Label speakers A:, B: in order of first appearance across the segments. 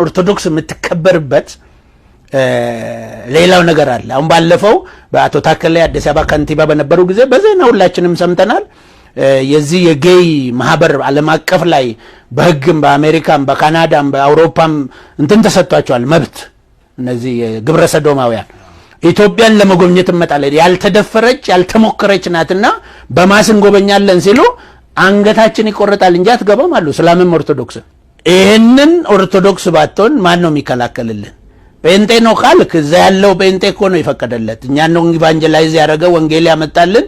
A: ኦርቶዶክስ የምትከበርበት ሌላው ነገር አለ። አሁን ባለፈው በአቶ ታከለ አዲስ አበባ ከንቲባ በነበሩ ጊዜ በዜና ሁላችንም ሰምተናል። የዚህ የጌይ ማህበር ዓለም አቀፍ ላይ በህግም በአሜሪካም በካናዳም በአውሮፓም እንትን ተሰጥቷቸዋል መብት። እነዚህ ግብረ ሰዶማውያን ኢትዮጵያን ለመጎብኘት እንመጣለን ያልተደፈረች ያልተሞከረች ናትና በማስን ጎበኛለን ሲሉ አንገታችን ይቆረጣል እንጂ አትገባም አሉ እስላምም ኦርቶዶክስ። ይሄንን ኦርቶዶክስ ባትሆን ማን ነው የሚከላከልልን? ጴንጤ ነው ካልክ እዛ ያለው ጴንጤ እኮ ነው ይፈቀደለት። እኛ ነው ኢቫንጀላይዝ ያደረገው ወንጌል ያመጣልን።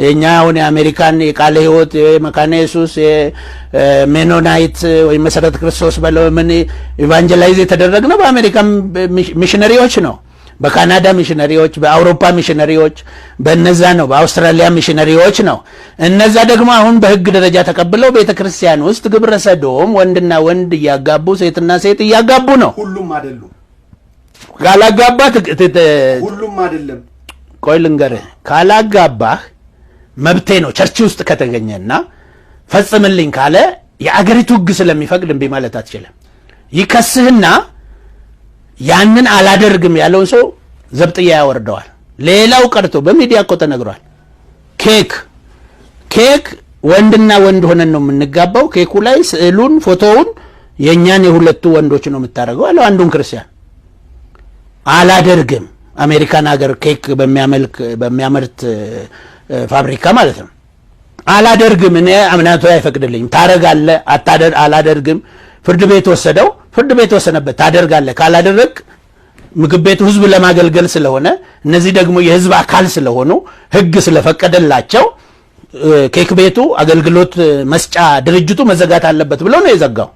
A: እኛ አሁን የአሜሪካን የቃለ ሕይወት የመካነ ኢየሱስ የሜኖናይት ወይ መሰረት ክርስቶስ በለው ምን ኢቫንጀላይዝ የተደረገው በአሜሪካን ሚሽነሪዎች ነው፣ በካናዳ ሚሽነሪዎች፣ በአውሮፓ ሚሽነሪዎች፣ በእነዛ ነው፣ በአውስትራሊያ ሚሽነሪዎች ነው። እነዛ ደግሞ አሁን በህግ ደረጃ ተቀብለው ቤተክርስቲያን ውስጥ ግብረ ሰዶም ወንድና ወንድ እያጋቡ ሴትና ሴት እያጋቡ ነው።
B: ሁሉም አይደሉም።
A: ካላጋባህ
B: ሁሉም አይደለም።
A: ቆይ ልንገርህ፣ ካላጋባህ መብቴ ነው ቸርች ውስጥ ከተገኘና ፈጽምልኝ ካለ የአገሪቱ ህግ ስለሚፈቅድ እምቢ ማለት አትችልም። ይከስህና ያንን አላደርግም ያለውን ሰው ዘብጥያ ያወርደዋል። ሌላው ቀርቶ በሚዲያ እኮ ተነግሯል። ኬክ ወንድና ወንድ ሆነን ነው የምንጋባው። ኬኩ ላይ ስዕሉን ፎቶውን የኛን የሁለቱ ወንዶች ነው የምታደርገው አለው አንዱን ክርስቲያን። አላደርግም አሜሪካን ሀገር ኬክ በሚያመርት ፋብሪካ ማለት ነው። አላደርግም እኔ አምናቶ አይፈቅድልኝም። ታረጋለህ አላደርግም። ፍርድ ቤት ወሰደው። ፍርድ ቤት ወሰነበት። ታደርጋለህ ካላደረግ ምግብ ቤቱ ህዝብ ለማገልገል ስለሆነ እነዚህ ደግሞ የህዝብ አካል ስለሆኑ ህግ ስለፈቀደላቸው ኬክ ቤቱ አገልግሎት መስጫ ድርጅቱ መዘጋት አለበት ብሎ ነው የዘጋው።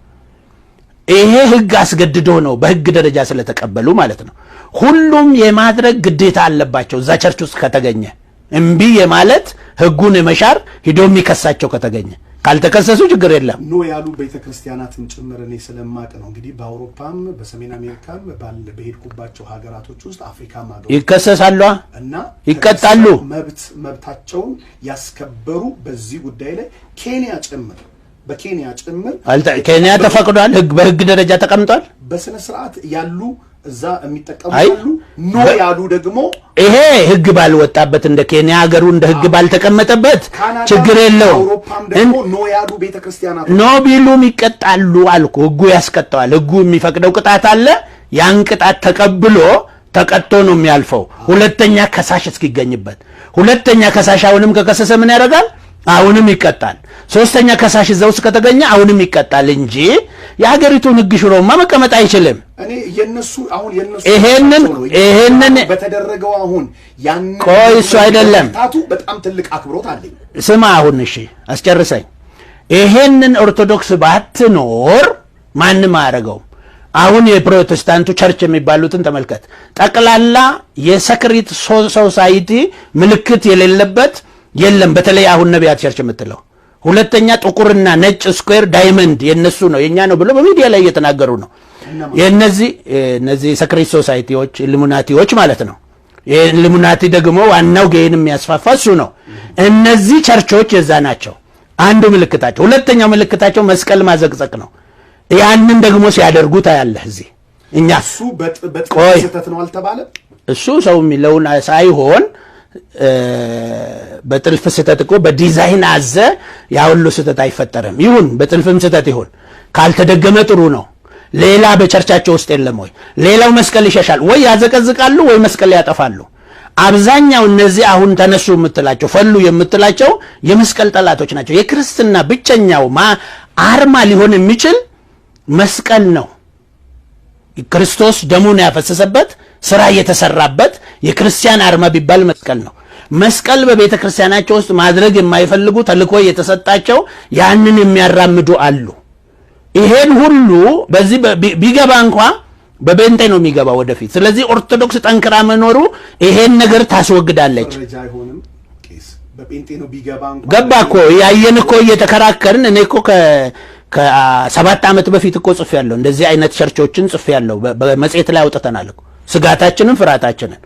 A: ይሄ ህግ አስገድዶ ነው በህግ ደረጃ ስለተቀበሉ ማለት ነው። ሁሉም የማድረግ ግዴታ አለባቸው። እዛ ቸርች ውስጥ ከተገኘ እምቢ የማለት ህጉን የመሻር ሂዶ የሚከሳቸው ከተገኘ፣ ካልተከሰሱ ችግር የለም።
B: ኖ ያሉ ቤተክርስቲያናትን ጭምር እኔ ስለማቅ ነው እንግዲህ በአውሮፓም በሰሜን አሜሪካም በሄድኩባቸው ሀገራቶች ውስጥ አፍሪካም ሀገሮች
A: ይከሰሳሉ እና ይቀጣሉ።
B: መብታቸውን ያስከበሩ በዚህ ጉዳይ ላይ ኬንያ ጭምር በኬንያ ጭምር
A: ኬንያ ተፈቅዷል። ህግ በህግ ደረጃ ተቀምጧል።
B: በስነ ስርዓት ያሉ እዛ የሚጠቀሙ አሉ። ኖ ያሉ ደግሞ
A: ይሄ ህግ ባልወጣበት እንደ ኬንያ ሀገሩ እንደ ህግ ባልተቀመጠበት ችግር የለው።
B: አውሮፓም ደግሞ ኖ ያሉ ቤተክርስቲያናት
A: ኖ ቢሉም ይቀጣሉ አልኩ። ህጉ ያስቀጣዋል። ህጉ የሚፈቅደው ቅጣት አለ። ያን ቅጣት ተቀብሎ ተቀጥቶ ነው የሚያልፈው። ሁለተኛ ከሳሽ እስኪገኝበት። ሁለተኛ ከሳሽ አሁንም ከከሰሰ ምን ያደርጋል? አሁንም ይቀጣል። ሶስተኛ ከሳሽ እዛው ከተገኘ አሁንም ይቀጣል እንጂ የሀገሪቱን ህግ ሽሮማ መቀመጥ አይችልም።
B: እኔ የነሱ አሁን የነሱ
A: ይሄንን
B: በተደረገው አሁን ያን
A: ቆይ እሱ አይደለም
B: ታቱ በጣም ትልቅ አክብሮት አለኝ።
A: ስማ አሁን እሺ አስጨርሰኝ። ይሄንን ኦርቶዶክስ ባትኖር ማንም አያደርገውም። አሁን የፕሮቴስታንቱ ቸርች የሚባሉትን ተመልከት። ጠቅላላ የሰክሪት ሶሳይቲ ምልክት የሌለበት የለም። በተለይ አሁን ነቢያት ቸርች የምትለው ሁለተኛ ጥቁርና ነጭ ስኩዌር ዳይመንድ የነሱ ነው የኛ ነው ብሎ በሚዲያ ላይ እየተናገሩ ነው። የነዚህ ሰክሬት ሶሳይቲዎች ኢሉሚናቲዎች ማለት ነው። የኢሉሚናቲ ደግሞ ዋናው ጌይን የሚያስፋፋ እሱ ነው። እነዚህ ቸርቾች የዛ ናቸው። አንዱ ምልክታቸው። ሁለተኛው ምልክታቸው መስቀል ማዘቅዘቅ ነው። ያንን ደግሞ ሲያደርጉት አያለህ እዚህ እኛ
B: እሱ በጥልፍት ነው አልተባለ።
A: እሱ ሰው የሚለውን ሳይሆን በጥልፍ ስህተት እኮ በዲዛይን አዘ ያ ሁሉ ስህተት አይፈጠርም። ይሁን በጥልፍም ስህተት ይሁን ካልተደገመ ጥሩ ነው። ሌላ በቸርቻቸው ውስጥ የለም ወይ? ሌላው መስቀል ይሸሻል ወይ ያዘቀዝቃሉ ወይ መስቀል ያጠፋሉ። አብዛኛው እነዚህ አሁን ተነሱ የምትላቸው ፈሉ የምትላቸው የመስቀል ጠላቶች ናቸው። የክርስትና ብቸኛው አርማ ሊሆን የሚችል መስቀል ነው። ክርስቶስ ደሙን ያፈሰሰበት ስራ የተሰራበት የክርስቲያን አርማ ቢባል መስቀል ነው። መስቀል በቤተ ክርስቲያናቸው ውስጥ ማድረግ የማይፈልጉ ተልኮ የተሰጣቸው ያንን የሚያራምዱ አሉ። ይሄን ሁሉ በዚህ ቢገባ እንኳን በቤንጤ ነው የሚገባ ወደፊት። ስለዚህ ኦርቶዶክስ ጠንክራ መኖሩ ይሄን ነገር ታስወግዳለች።
B: በቤንጤ ነው ቢገባ እንኳን
A: ገባ እኮ ያየን እኮ እየተከራከርን እኔ እኮ ከ7 ዓመት በፊት እኮ ጽፌያለሁ። እንደዚህ አይነት ቸርቾችን ጽፌያለሁ። በመጽሔት ላይ አውጥተናል እኮ ስጋታችንን ፍርሃታችንን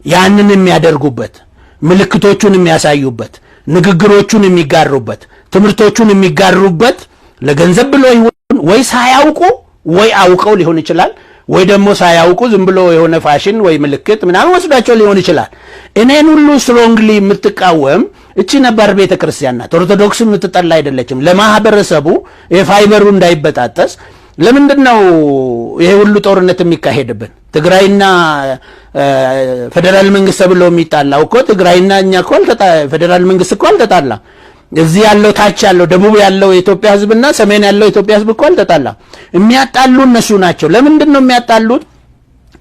A: ያንን የሚያደርጉበት ምልክቶቹን የሚያሳዩበት ንግግሮቹን የሚጋሩበት ትምህርቶቹን የሚጋሩበት ለገንዘብ ብሎ ይሁን ወይ ሳያውቁ ወይ አውቀው ሊሆን ይችላል ወይ ደግሞ ሳያውቁ ዝም ብሎ የሆነ ፋሽን ወይ ምልክት ምናምን ወስዳቸው ሊሆን ይችላል። እኔን ሁሉ ስትሮንግሊ የምትቃወም እቺ ነባር ቤተክርስቲያን ናት። ኦርቶዶክስ የምትጠላ አይደለችም። ለማህበረሰቡ የፋይበሩ እንዳይበጣጠስ ለምንድነው ይሄ ሁሉ ጦርነት የሚካሄድብን? ትግራይና ፌደራል መንግስት ብሎ የሚጣላው እኮ ትግራይና እኛ እኮ ፌደራል መንግስት እኮ አልተጣላም። እዚህ ያለው ታች ያለው ደቡብ ያለው የኢትዮጵያ ህዝብና ሰሜን ያለው የኢትዮጵያ ህዝብ እኮ አልተጣላም። የሚያጣሉ እነሱ ናቸው። ለምንድነው የሚያጣሉት?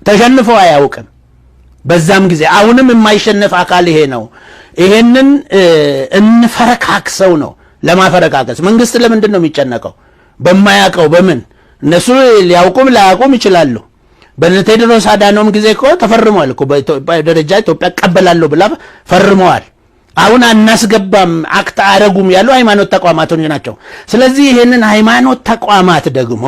A: ተሸንፈው አያውቅም በዛም ጊዜ። አሁንም የማይሸነፍ አካል ይሄ ነው። ይሄንን እንፈረካክሰው ነው ለማፈረካከስ። መንግስት ለምንድነው የሚጨነቀው? በማያውቀው በምን እነሱ ሊያውቁም ላያውቁም ይችላሉ። በቴዎድሮስ አዳኖም ጊዜ እኮ ተፈርመዋል እኮ በደረጃ ኢትዮጵያ ቀበላለሁ ብላ ፈርመዋል። አሁን አናስገባም አክት አረጉም ያሉ ሃይማኖት ተቋማቶች ናቸው። ስለዚህ ይሄንን ሃይማኖት ተቋማት ደግሞ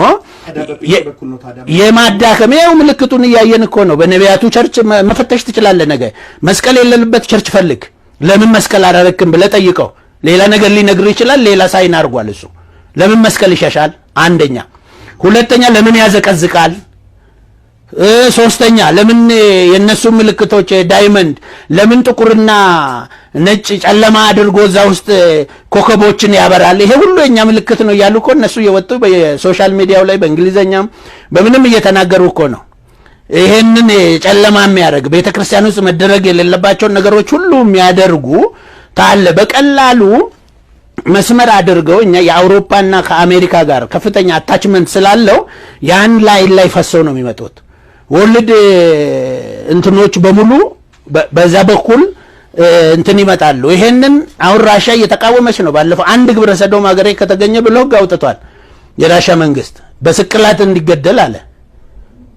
A: የማዳከሚያው ምልክቱን እያየን እኮ ነው። በነቢያቱ ቸርች መፈተሽ ትችላለህ። ነገ መስቀል የሌለበት ቸርች ፈልግ። ለምን መስቀል አላረክም ብለህ ጠይቀው። ሌላ ነገር ሊነግር ይችላል። ሌላ ሳይን አድርጓል እሱ። ለምን መስቀል ይሸሻል? አንደኛ። ሁለተኛ ለምን ያዘቀዝቃል? ሶስተኛ ለምን የነሱ ምልክቶች ዳይመንድ ለምን ጥቁርና ነጭ ጨለማ አድርጎ እዛ ውስጥ ኮከቦችን ያበራል? ይሄ ሁሉ የኛ ምልክት ነው እያሉ እኮ እነሱ እየወጡ በሶሻል ሚዲያው ላይ በእንግሊዘኛም በምንም እየተናገሩ እኮ ነው። ይሄንን ጨለማ የሚያደርግ ቤተክርስቲያን ውስጥ መደረግ የሌለባቸውን ነገሮች ሁሉ የሚያደርጉ ታለ በቀላሉ መስመር አድርገው እኛ የአውሮፓና ከአሜሪካ ጋር ከፍተኛ አታችመንት ስላለው ያን ላይ ፈሰው ነው የሚመጡት። ወልድ እንትኖች በሙሉ በዛ በኩል እንትን ይመጣሉ። ይሄንን አሁን ራሻ እየተቃወመች ነው። ባለፈው አንድ ግብረ ሰዶም ሀገሬ ከተገኘ ብሎ ሕግ አውጥቷል። የራሻ መንግስት በስቅላት እንዲገደል አለ።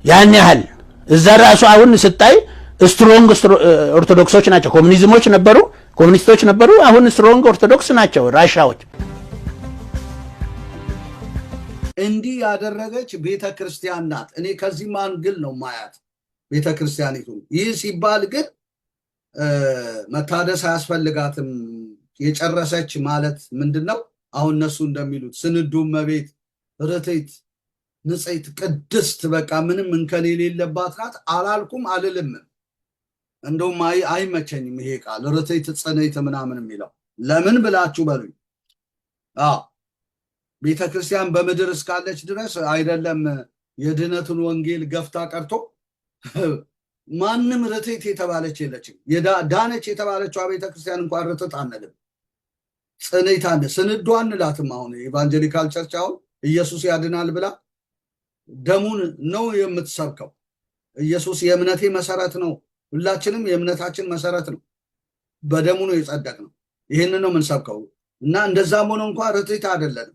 A: ያን ያህል እዛ ራሱ አሁን ስታይ ስትሮንግ ኦርቶዶክሶች ናቸው። ኮሙኒስቶች ነበሩ። አሁን ስትሮንግ ኦርቶዶክስ ናቸው ራሻዎች።
C: እንዲህ ያደረገች ቤተክርስቲያን ናት። እኔ ከዚህ ማንግል ነው ማያት ቤተክርስቲያኒቱ። ይህ ሲባል ግን መታደስ አያስፈልጋትም የጨረሰች ማለት ምንድነው? አሁን እነሱ እንደሚሉት ስንዱ እመቤት ርትዕት ንጽሕት ቅድስት በቃ ምንም እንከን የሌለባት ናት አላልኩም አልልም። እንደውም አይመቸኝም ይሄ ቃል ርትዕት ጽንዕት ምናምን የሚለው። ለምን ብላችሁ በሉኝ። ቤተክርስቲያን በምድር እስካለች ድረስ አይደለም የድነቱን ወንጌል ገፍታ ቀርቶ ማንም ርትዕት የተባለች የለችም። ዳነች የተባለችው ቤተክርስቲያን እንኳን ርትዕት አንልም፣ ጽንዕት ስንዱ አንላትም። አሁን ኢቫንጀሊካል ቸርች አሁን ኢየሱስ ያድናል ብላ ደሙን ነው የምትሰብከው። ኢየሱስ የእምነቴ መሰረት ነው፣ ሁላችንም የእምነታችን መሰረት ነው፣ በደሙ ነው የጸደቅነው። ይህንን ነው የምንሰብከው። እና እንደዛም ሆኖ እንኳን ርትዕት አይደለንም፣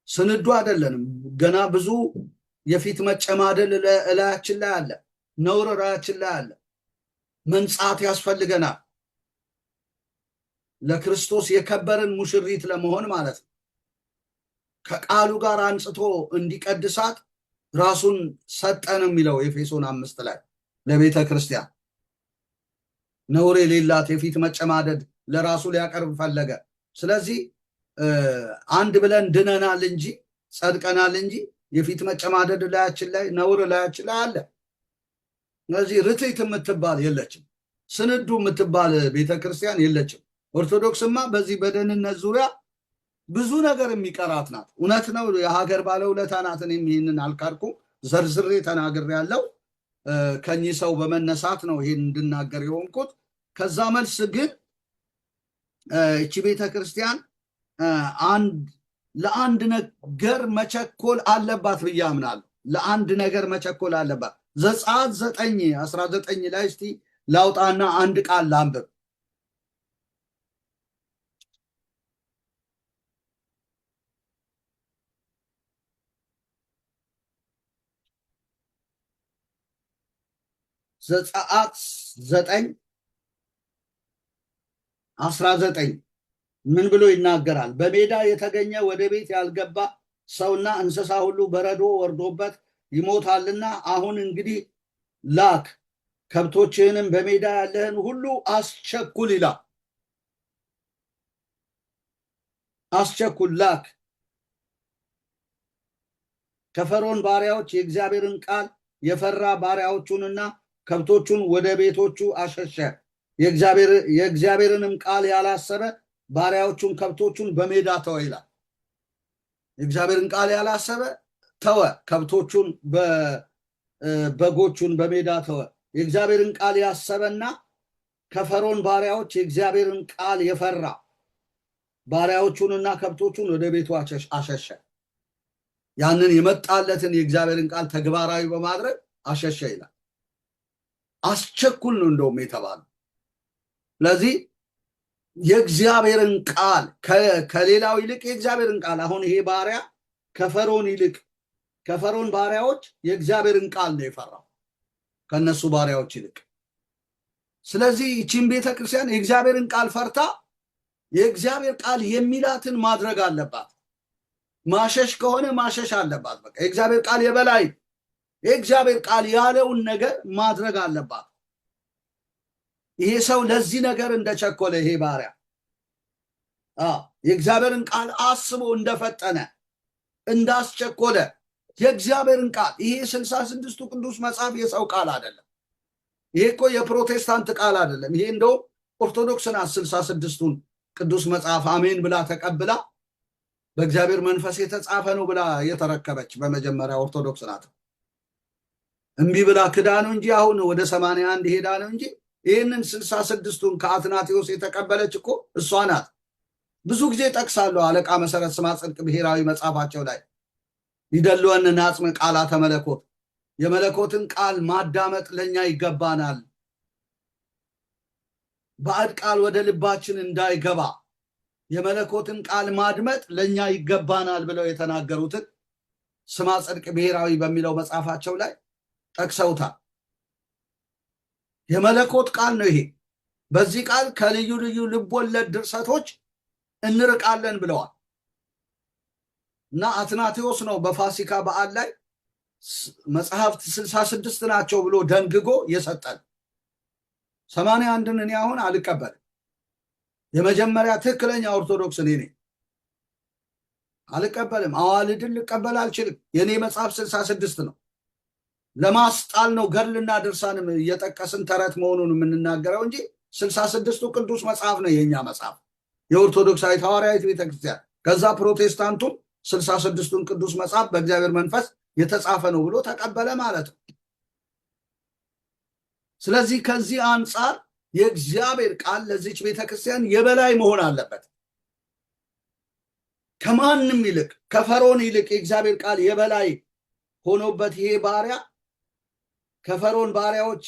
C: ስንዱ አይደለንም። ገና ብዙ የፊት መጨማደል እላያችን ላይ አለ፣ ነውር እላያችን ላይ አለ። መንጻት ያስፈልገናል ለክርስቶስ የከበርን ሙሽሪት ለመሆን ማለት ነው። ከቃሉ ጋር አንጽቶ እንዲቀድሳት ራሱን ሰጠን የሚለው ኤፌሶን 5 ላይ ለቤተ ክርስቲያን ነውር የሌላት የፊት መጨማደድ ለራሱ ሊያቀርብ ፈለገ። ስለዚህ አንድ ብለን ድነናል እንጂ ጸድቀናል እንጂ የፊት መጨማደድ ላያችን ላይ ነውር ላያችን ላይ አለ። ስለዚህ ርትዕት የምትባል የለችም፣ ስንዱ የምትባል ቤተክርስቲያን የለችም። ኦርቶዶክስማ በዚህ በደህንነት ዙሪያ ብዙ ነገር የሚቀራት ናት። እውነት ነው፣ የሀገር ባለውለታ ናት። እኔም ይህንን አልካድኩም፣ ዘርዝሬ ተናግሬያለሁ። ከኚህ ሰው በመነሳት ነው ይሄን እንድናገር የሆንኩት። ከዛ መልስ ግን እቺ ቤተክርስቲያን ለአንድ ነገር መቸኮል አለባት ብዬ አምናለሁ። ለአንድ ነገር መቸኮል አለባት። ዘጸአት 9:19 ላይ እስቲ ላውጣና አንድ ቃል ላንብብ። ዘጸአት 9:19 ምን ብሎ ይናገራል? በሜዳ የተገኘ ወደ ቤት ያልገባ ሰውና እንስሳ ሁሉ በረዶ ወርዶበት ይሞታልና አሁን እንግዲህ ላክ፣ ከብቶችህንም በሜዳ ያለህን ሁሉ አስቸኩል ይላል። አስቸኩል ላክ። ከፈርዖን ባሪያዎች የእግዚአብሔርን ቃል የፈራ ባሪያዎቹንና ከብቶቹን ወደ ቤቶቹ አሸሸ። የእግዚአብሔርንም ቃል ያላሰበ ባሪያዎቹን ከብቶቹን በሜዳ ተወ ይላል። የእግዚአብሔርን ቃል ያላሰበ ተወ፣ ከብቶቹን በጎቹን በሜዳ ተወ። የእግዚአብሔርን ቃል ያሰበና ከፈርዖን ባሪያዎች የእግዚአብሔርን ቃል የፈራ ባሪያዎቹንና ከብቶቹን ወደ ቤቱ አሸሸ። ያንን የመጣለትን የእግዚአብሔርን ቃል ተግባራዊ በማድረግ አሸሸ ይላል። አስቸኩል ነው እንደውም የተባለው። ስለዚህ የእግዚአብሔርን ቃል ከሌላው ይልቅ የእግዚአብሔርን ቃል አሁን ይሄ ባሪያ ከፈርዖን ይልቅ ከፈርዖን ባሪያዎች የእግዚአብሔርን ቃል ነው የፈራው ከነሱ ባሪያዎች ይልቅ። ስለዚህ ይህችን ቤተክርስቲያን የእግዚአብሔርን ቃል ፈርታ የእግዚአብሔር ቃል የሚላትን ማድረግ አለባት። ማሸሽ ከሆነ ማሸሽ አለባት። በቃ የእግዚአብሔር ቃል የበላይ፣ የእግዚአብሔር ቃል ያለውን ነገር ማድረግ አለባት። ይሄ ሰው ለዚህ ነገር እንደቸኮለ ይሄ ባሪያ የእግዚአብሔርን ቃል አስቦ እንደፈጠነ እንዳስቸኮለ የእግዚአብሔርን ቃል ይሄ 66ቱ ቅዱስ መጽሐፍ የሰው ቃል አይደለም። ይሄ እኮ የፕሮቴስታንት ቃል አይደለም። ይሄ እንደው ኦርቶዶክስ ናት 66ቱን ቅዱስ መጽሐፍ አሜን ብላ ተቀብላ በእግዚአብሔር መንፈስ የተጻፈ ነው ብላ የተረከበች በመጀመሪያ ኦርቶዶክስ ናት። እምቢ ብላ ክዳ ነው እንጂ አሁን ወደ 81 ሄዳ ነው እንጂ ይህንን 66ቱን ከአትናቴዎስ የተቀበለች እኮ እሷ ናት። ብዙ ጊዜ ጠቅሳለሁ። አለቃ መሰረት ስማ ጽድቅ ብሔራዊ መጽሐፋቸው ላይ ይደልወን ናጽመ ቃላተ መለኮት፣ የመለኮትን ቃል ማዳመጥ ለኛ ይገባናል፣ ባዕድ ቃል ወደ ልባችን እንዳይገባ የመለኮትን ቃል ማድመጥ ለኛ ይገባናል ብለው የተናገሩትን ስማ ጽድቅ ብሔራዊ በሚለው መጽሐፋቸው ላይ ጠቅሰውታል። የመለኮት ቃል ነው ይሄ። በዚህ ቃል ከልዩ ልዩ ልቦለድ ድርሰቶች እንርቃለን ብለዋል። እና አትናቴዎስ ነው በፋሲካ በዓል ላይ መጽሐፍት 66 ናቸው ብሎ ደንግጎ የሰጠን። 81ን እኔ አሁን አልቀበልም። የመጀመሪያ ትክክለኛ ኦርቶዶክስ እኔ ነኝ። አልቀበልም። አዋልድን ልቀበል አልችልም። የኔ መጽሐፍ 66 ነው። ለማስጣል ነው ገድልና ድርሳንም እየጠቀስን ተረት መሆኑን የምንናገረው እንጂ 66ቱ ቅዱስ መጽሐፍ ነው የኛ መጽሐፍ፣ የኦርቶዶክሳዊት ሐዋርያዊት ቤተክርስቲያን። ከዛ ፕሮቴስታንቱም 66ቱን ቅዱስ መጽሐፍ በእግዚአብሔር መንፈስ የተጻፈ ነው ብሎ ተቀበለ ማለት ነው። ስለዚህ ከዚህ አንጻር የእግዚአብሔር ቃል ለዚች ቤተክርስቲያን የበላይ መሆን አለበት። ከማንም ይልቅ ከፈርዖን ይልቅ የእግዚአብሔር ቃል የበላይ ሆኖበት ይሄ ባሪያ ከፈርዖን ባሪያዎች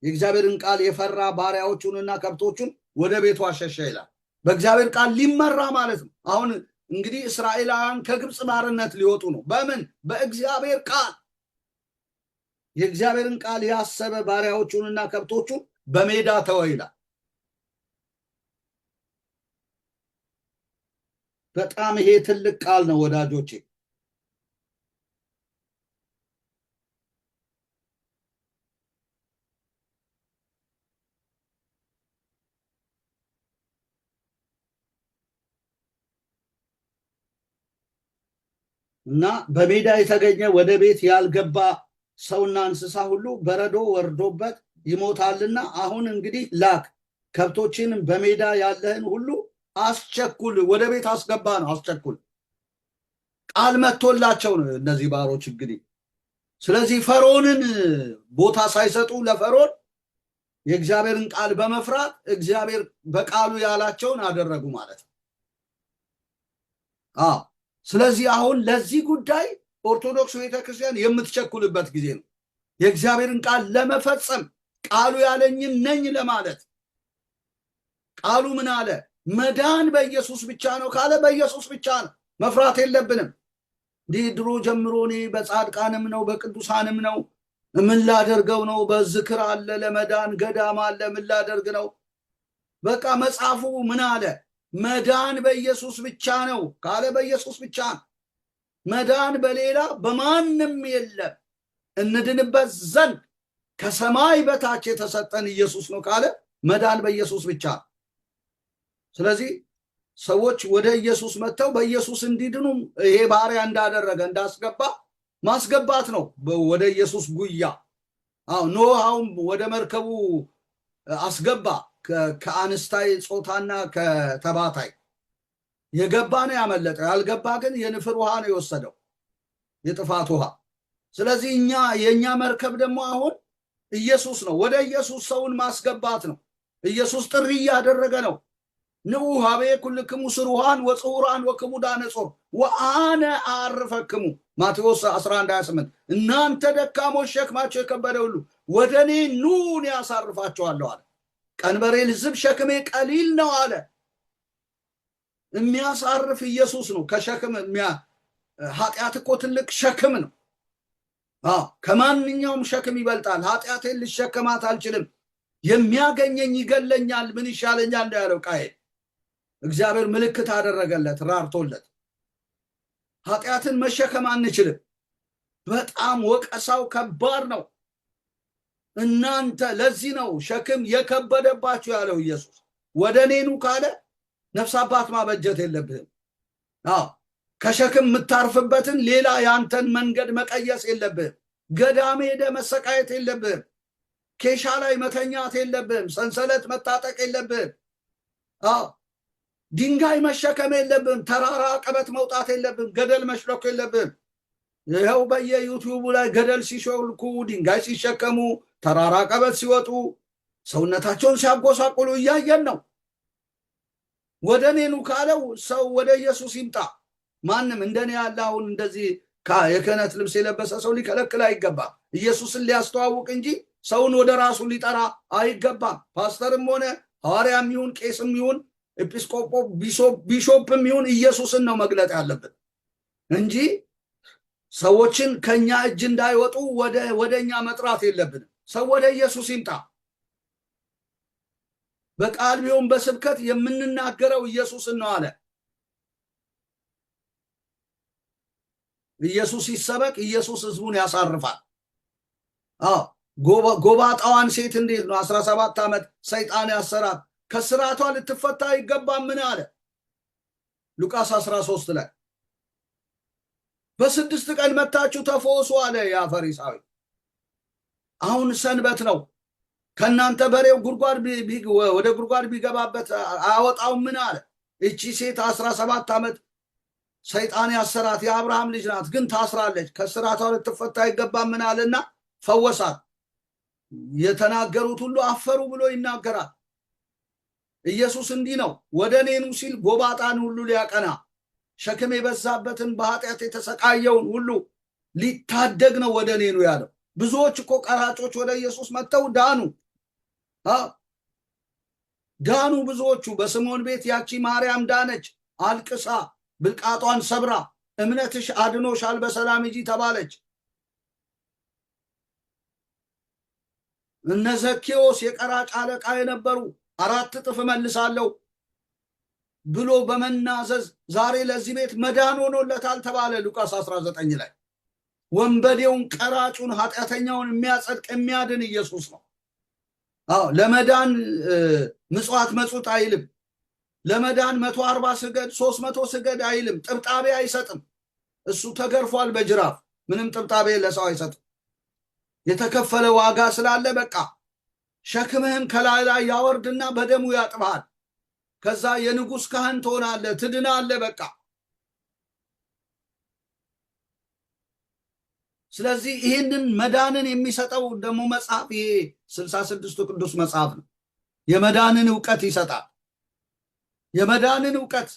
C: የእግዚአብሔርን ቃል የፈራ ባሪያዎቹንና ከብቶቹን ወደ ቤቱ አሸሸ ይላል። በእግዚአብሔር ቃል ሊመራ ማለት ነው። አሁን እንግዲህ እስራኤላውያን ከግብፅ ባርነት ሊወጡ ነው። በምን? በእግዚአብሔር ቃል። የእግዚአብሔርን ቃል ያሰበ ባሪያዎቹንና ከብቶቹን በሜዳ ተወ ይላል። በጣም ይሄ ትልቅ ቃል ነው ወዳጆቼ። እና በሜዳ የተገኘ ወደ ቤት ያልገባ ሰውና እንስሳ ሁሉ በረዶ ወርዶበት ይሞታልና አሁን እንግዲህ ላክ፣ ከብቶችንም በሜዳ ያለህን ሁሉ አስቸኩል፣ ወደ ቤት አስገባ ነው። አስቸኩል ቃል መጥቶላቸው ነው እነዚህ ባሮች እንግዲህ። ስለዚህ ፈርዖንን ቦታ ሳይሰጡ ለፈርዖን የእግዚአብሔርን ቃል በመፍራት እግዚአብሔር በቃሉ ያላቸውን አደረጉ ማለት ነው። ስለዚህ አሁን ለዚህ ጉዳይ ኦርቶዶክስ ቤተክርስቲያን የምትቸኩልበት ጊዜ ነው። የእግዚአብሔርን ቃል ለመፈጸም ቃሉ ያለኝን ነኝ ለማለት። ቃሉ ምን አለ? መዳን በኢየሱስ ብቻ ነው ካለ በኢየሱስ ብቻ ነው። መፍራት የለብንም። እንዲህ ድሮ ጀምሮ እኔ በጻድቃንም ነው በቅዱሳንም ነው ምን ላደርገው ነው? በዝክር አለ ለመዳን፣ ገዳም አለ ምን ላደርግ ነው? በቃ መጽሐፉ ምን አለ? መዳን በኢየሱስ ብቻ ነው ካለ በኢየሱስ ብቻ ነው። መዳን በሌላ በማንም የለም፣ እንድንበት ዘንድ ከሰማይ በታች የተሰጠን ኢየሱስ ነው ካለ መዳን በኢየሱስ ብቻ ነው። ስለዚህ ሰዎች ወደ ኢየሱስ መጥተው በኢየሱስ እንዲድኑ ይሄ ባሪያ እንዳደረገ እንዳስገባ ማስገባት ነው ወደ ኢየሱስ ጉያ። ኖሃውም ወደ መርከቡ አስገባ ከአንስታይ ጾታና ከተባታይ። የገባ ነው ያመለጠው፣ ያልገባ ግን የንፍር ውሃ ነው የወሰደው፣ የጥፋት ውሃ። ስለዚህ የኛ መርከብ ደግሞ አሁን ኢየሱስ ነው። ወደ ኢየሱስ ሰውን ማስገባት ነው። ኢየሱስ ጥሪ እያደረገ ነው። ንዑ ሀቤ ኩልክሙ ስሩሃን ወጽሁራን ወክቡዳነ ጾር ወአነ አርፈክሙ ማቴዎስ 11:28 እናንተ ደካሞች ሸክማቸው የከበደ ሁሉ ወደ እኔ ኑ እኔ ያሳርፋችኋለሁ አለ። ቀንበሬ ልዝብ ሸክሜ ቀሊል ነው አለ። የሚያሳርፍ ኢየሱስ ነው። ከሸክም ኃጢአት እኮ ትልቅ ሸክም ነው። ከማንኛውም ሸክም ይበልጣል። ኃጢአቴን ልሸከማት አልችልም፣ የሚያገኘኝ ይገለኛል፣ ምን ይሻለኛል እንደ ያለው ቃየል። እግዚአብሔር ምልክት አደረገለት ራርቶለት። ኃጢአትን መሸከም አንችልም። በጣም ወቀሳው ከባድ ነው። እናንተ ለዚህ ነው ሸክም የከበደባችሁ ያለው ኢየሱስ። ወደ እኔ ኑ ካለ ነፍስ አባት ማበጀት የለብህም። ከሸክም የምታርፍበትን ሌላ ያንተን መንገድ መቀየስ የለብህም። ገዳም ሄደ መሰቃየት የለብህም። ኬሻ ላይ መተኛት የለብህም። ሰንሰለት መታጠቅ የለብህም። ድንጋይ መሸከም የለብህም። ተራራ አቀበት መውጣት የለብህም። ገደል መሽለክ የለብህም። ይኸው በየዩቲዩቡ ላይ ገደል ሲሾልኩ፣ ድንጋይ ሲሸከሙ፣ ተራራ አቀበት ሲወጡ፣ ሰውነታቸውን ሲያጎሳቁሉ እያየን ነው። ወደ እኔ ኑ ካለው ሰው ወደ ኢየሱስ ይምጣ። ማንም እንደኔ ያለ አሁን እንደዚህ የክህነት ልብስ የለበሰ ሰው ሊከለክል አይገባም። ኢየሱስን ሊያስተዋውቅ እንጂ ሰውን ወደ ራሱ ሊጠራ አይገባም። ፓስተርም ሆነ ሐዋርያም ይሁን ቄስም ይሁን ኤጲስቆጶ ቢሾፕም ይሁን ኢየሱስን ነው መግለጥ ያለብን እንጂ ሰዎችን ከኛ እጅ እንዳይወጡ ወደኛ መጥራት የለብንም። ሰው ወደ ኢየሱስ ይምጣ። በቃል ቢሆን በስብከት የምንናገረው ኢየሱስን ነው አለ። ኢየሱስ ይሰበክ፣ ኢየሱስ ህዝቡን ያሳርፋል። ጎባጣዋን ሴት እንዴት ነው 17 ዓመት ሰይጣን ያሰራት ከስራቷ ልትፈታ አይገባም ምን አለ ሉቃስ 13 ላይ። በ6 ቀን መታችሁ ተፈወሱ አለ ያ ፈሪሳዊ። አሁን ሰንበት ነው። ከናንተ በሬው ወደ ጉድጓድ ቢገባበት አያወጣውም ምን አለ። እቺ ሴት 17 ዓመት ሰይጣን ያሰራት የአብርሃም ልጅ ናት፣ ግን ታስራለች። ከስራቷ ልትፈታ አይገባም ምን አለና ፈወሳት። የተናገሩት ሁሉ አፈሩ ብሎ ይናገራል። ኢየሱስ እንዲህ ነው። ወደ እኔ ኑ ሲል ጎባጣን ሁሉ ሊያቀና፣ ሸክም የበዛበትን በኃጢአት የተሰቃየውን ሁሉ ሊታደግ ነው ወደ እኔ ኑ ያለው። ብዙዎች እኮ ቀራጮች ወደ ኢየሱስ መጥተው ዳኑ ዳኑ። ብዙዎቹ በስምዖን ቤት ያቺ ማርያም ዳነች፣ አልቅሳ ብልቃጧን ሰብራ እምነትሽ አድኖሻል በሰላም ሂጂ ተባለች። እነ ዘኬዎስ የቀራጭ አለቃ የነበሩ 4 እጥፍ እመልሳለሁ ብሎ በመናዘዝ ዛሬ ለዚህ ቤት መዳን ሆኖለታል ተባለ ሉቃስ 19 ላይ። ወንበዴውን፣ ቀራጩን፣ ኃጢአተኛውን የሚያጸድቅ የሚያድን ኢየሱስ ነው። ለመዳን ምጽዋት መጹት አይልም። ለመዳን 140 ስገድ 300 ስገድ አይልም። ጥብጣቤ አይሰጥም። እሱ ተገርፏል በጅራፍ፣ ምንም ጥብጣቤ ለሰው አይሰጥም። የተከፈለ ዋጋ ስላለ በቃ ሸክምህን ከላይ ላይ ያወርድና በደሙ ያጥብሃል። ከዛ የንጉሥ ካህን ትሆናለህ፣ ትድናለህ በቃ። ስለዚህ ይህንን መዳንን የሚሰጠው ደግሞ መጽሐፍ ይሄ 66ቱ ቅዱስ መጽሐፍ ነው። የመዳንን ዕውቀት ይሰጣል። የመዳንን ዕውቀት።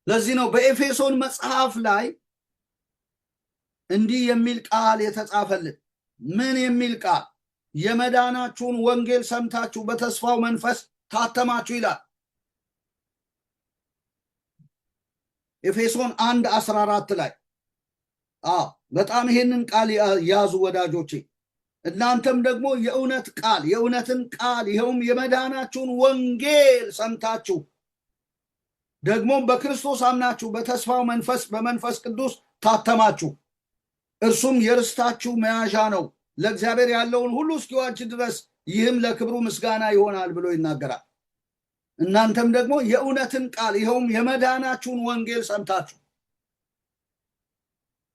C: ለዚህ ነው በኤፌሶን መጽሐፍ ላይ እንዲህ የሚል ቃል የተጻፈልን። ምን የሚል ቃል? የመዳናችሁን ወንጌል ሰምታችሁ በተስፋው መንፈስ ታተማችሁ ይላል። ኤፌሶን 1:14 ላይ በጣም ይሄንን ቃል ያዙ ወዳጆቼ። እናንተም ደግሞ የእውነትን ቃል ይኸውም የመዳናችሁን ወንጌል ሰምታችሁ ደግሞም በክርስቶስ አምናችሁ በተስፋው መንፈስ በመንፈስ ቅዱስ ታተማችሁ። እርሱም የርስታችሁ መያዣ ነው ለእግዚአብሔር ያለውን ሁሉ እስኪዋጅ ድረስ፣ ይህም ለክብሩ ምስጋና ይሆናል ብሎ ይናገራል። እናንተም ደግሞ የእውነትን ቃል ይኸውም የመዳናችሁን ወንጌል ሰምታችሁ።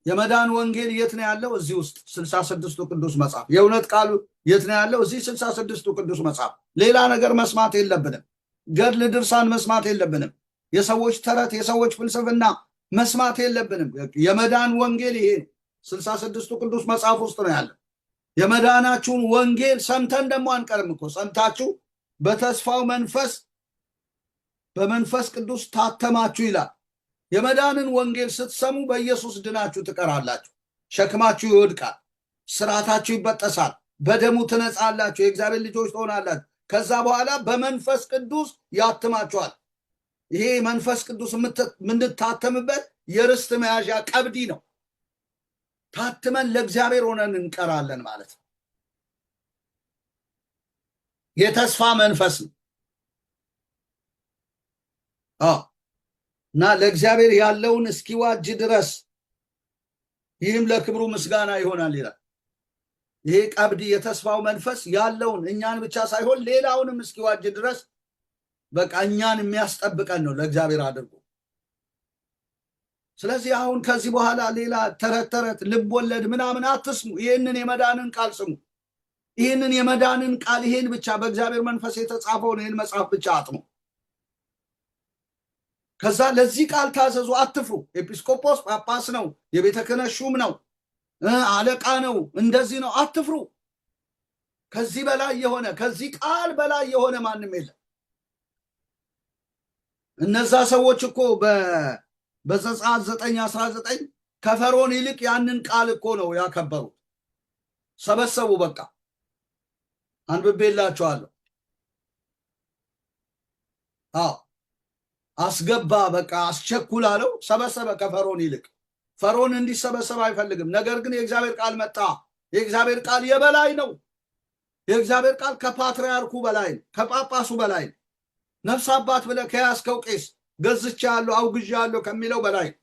C: የመዳን ወንጌል የት ነው ያለው? እዚህ ውስጥ 66ቱ ቅዱስ መጽሐፍ። የእውነት ቃሉ የት ነው ያለው? እዚህ 66ቱ ቅዱስ መጽሐፍ። ሌላ ነገር መስማት የለብንም። ገድል ድርሳን መስማት የለብንም። የሰዎች ተረት፣ የሰዎች ፍልስፍና መስማት የለብንም። የመዳን ወንጌል ይሄ 66ቱ ቅዱስ መጽሐፍ ውስጥ ነው ያለው። የመዳናችሁን ወንጌል ሰምተን ደግሞ አንቀርም እኮ። ሰምታችሁ በተስፋው መንፈስ በመንፈስ ቅዱስ ታተማችሁ ይላል። የመዳንን ወንጌል ስትሰሙ በኢየሱስ ድናችሁ ትቀራላችሁ። ሸክማችሁ ይወድቃል፣ ስራታችሁ ይበጠሳል፣ በደሙ ትነጻላችሁ፣ የእግዚአብሔር ልጆች ትሆናላችሁ። ከዛ በኋላ በመንፈስ ቅዱስ ያትማችኋል። ይሄ መንፈስ ቅዱስ የምንታተምበት የርስት መያዣ ቀብዲ ነው። ታትመን ለእግዚአብሔር ሆነን እንቀራለን ማለት ነው። የተስፋ መንፈስ ነው እና ለእግዚአብሔር ያለውን እስኪዋጅ ድረስ ይህም ለክብሩ ምስጋና ይሆናል ይላል። ይሄ ቀብዲ የተስፋው መንፈስ ያለውን እኛን ብቻ ሳይሆን ሌላውንም እስኪዋጅ ድረስ በቃ እኛን የሚያስጠብቀን ነው ለእግዚአብሔር አድርጎ። ስለዚህ አሁን ከዚህ በኋላ ሌላ ተረት ተረት ልብ ወለድ ምናምን አትስሙ። ይህንን የመዳንን ቃል ስሙ። ይህንን የመዳንን ቃል ይሄን ብቻ በእግዚአብሔር መንፈስ የተጻፈውን ይህን መጽሐፍ ብቻ አጥሙ። ከዛ ለዚህ ቃል ታዘዙ፣ አትፍሩ። ኤጲስቆጶስ ጳጳስ ነው፣ የቤተ ክህነት ሹም ነው፣ አለቃ ነው፣ እንደዚህ ነው፣ አትፍሩ። ከዚህ በላይ የሆነ ከዚህ ቃል በላይ የሆነ ማንም የለም። እነዛ ሰዎች እኮ በዘጸአት 9:19 ከፈርዖን ይልቅ ያንን ቃል እኮ ነው ያከበሩት። ሰበሰቡ። በቃ አንብቤላችኋለሁ። አስገባ፣ በቃ አስቸኩል አለው። ሰበሰበ ከፈርዖን ይልቅ። ፈርዖን እንዲሰበሰብ አይፈልግም። ነገር ግን የእግዚአብሔር ቃል መጣ። የእግዚአብሔር ቃል የበላይ ነው። የእግዚአብሔር ቃል ከፓትርያርኩ በላይ ነው፣ ከጳጳሱ በላይ ነው። ነፍስ አባት ብለህ ከያዝከው ቄስ ገዝቻለሁ አውግዣለሁ ከሚለው በላይ ነው።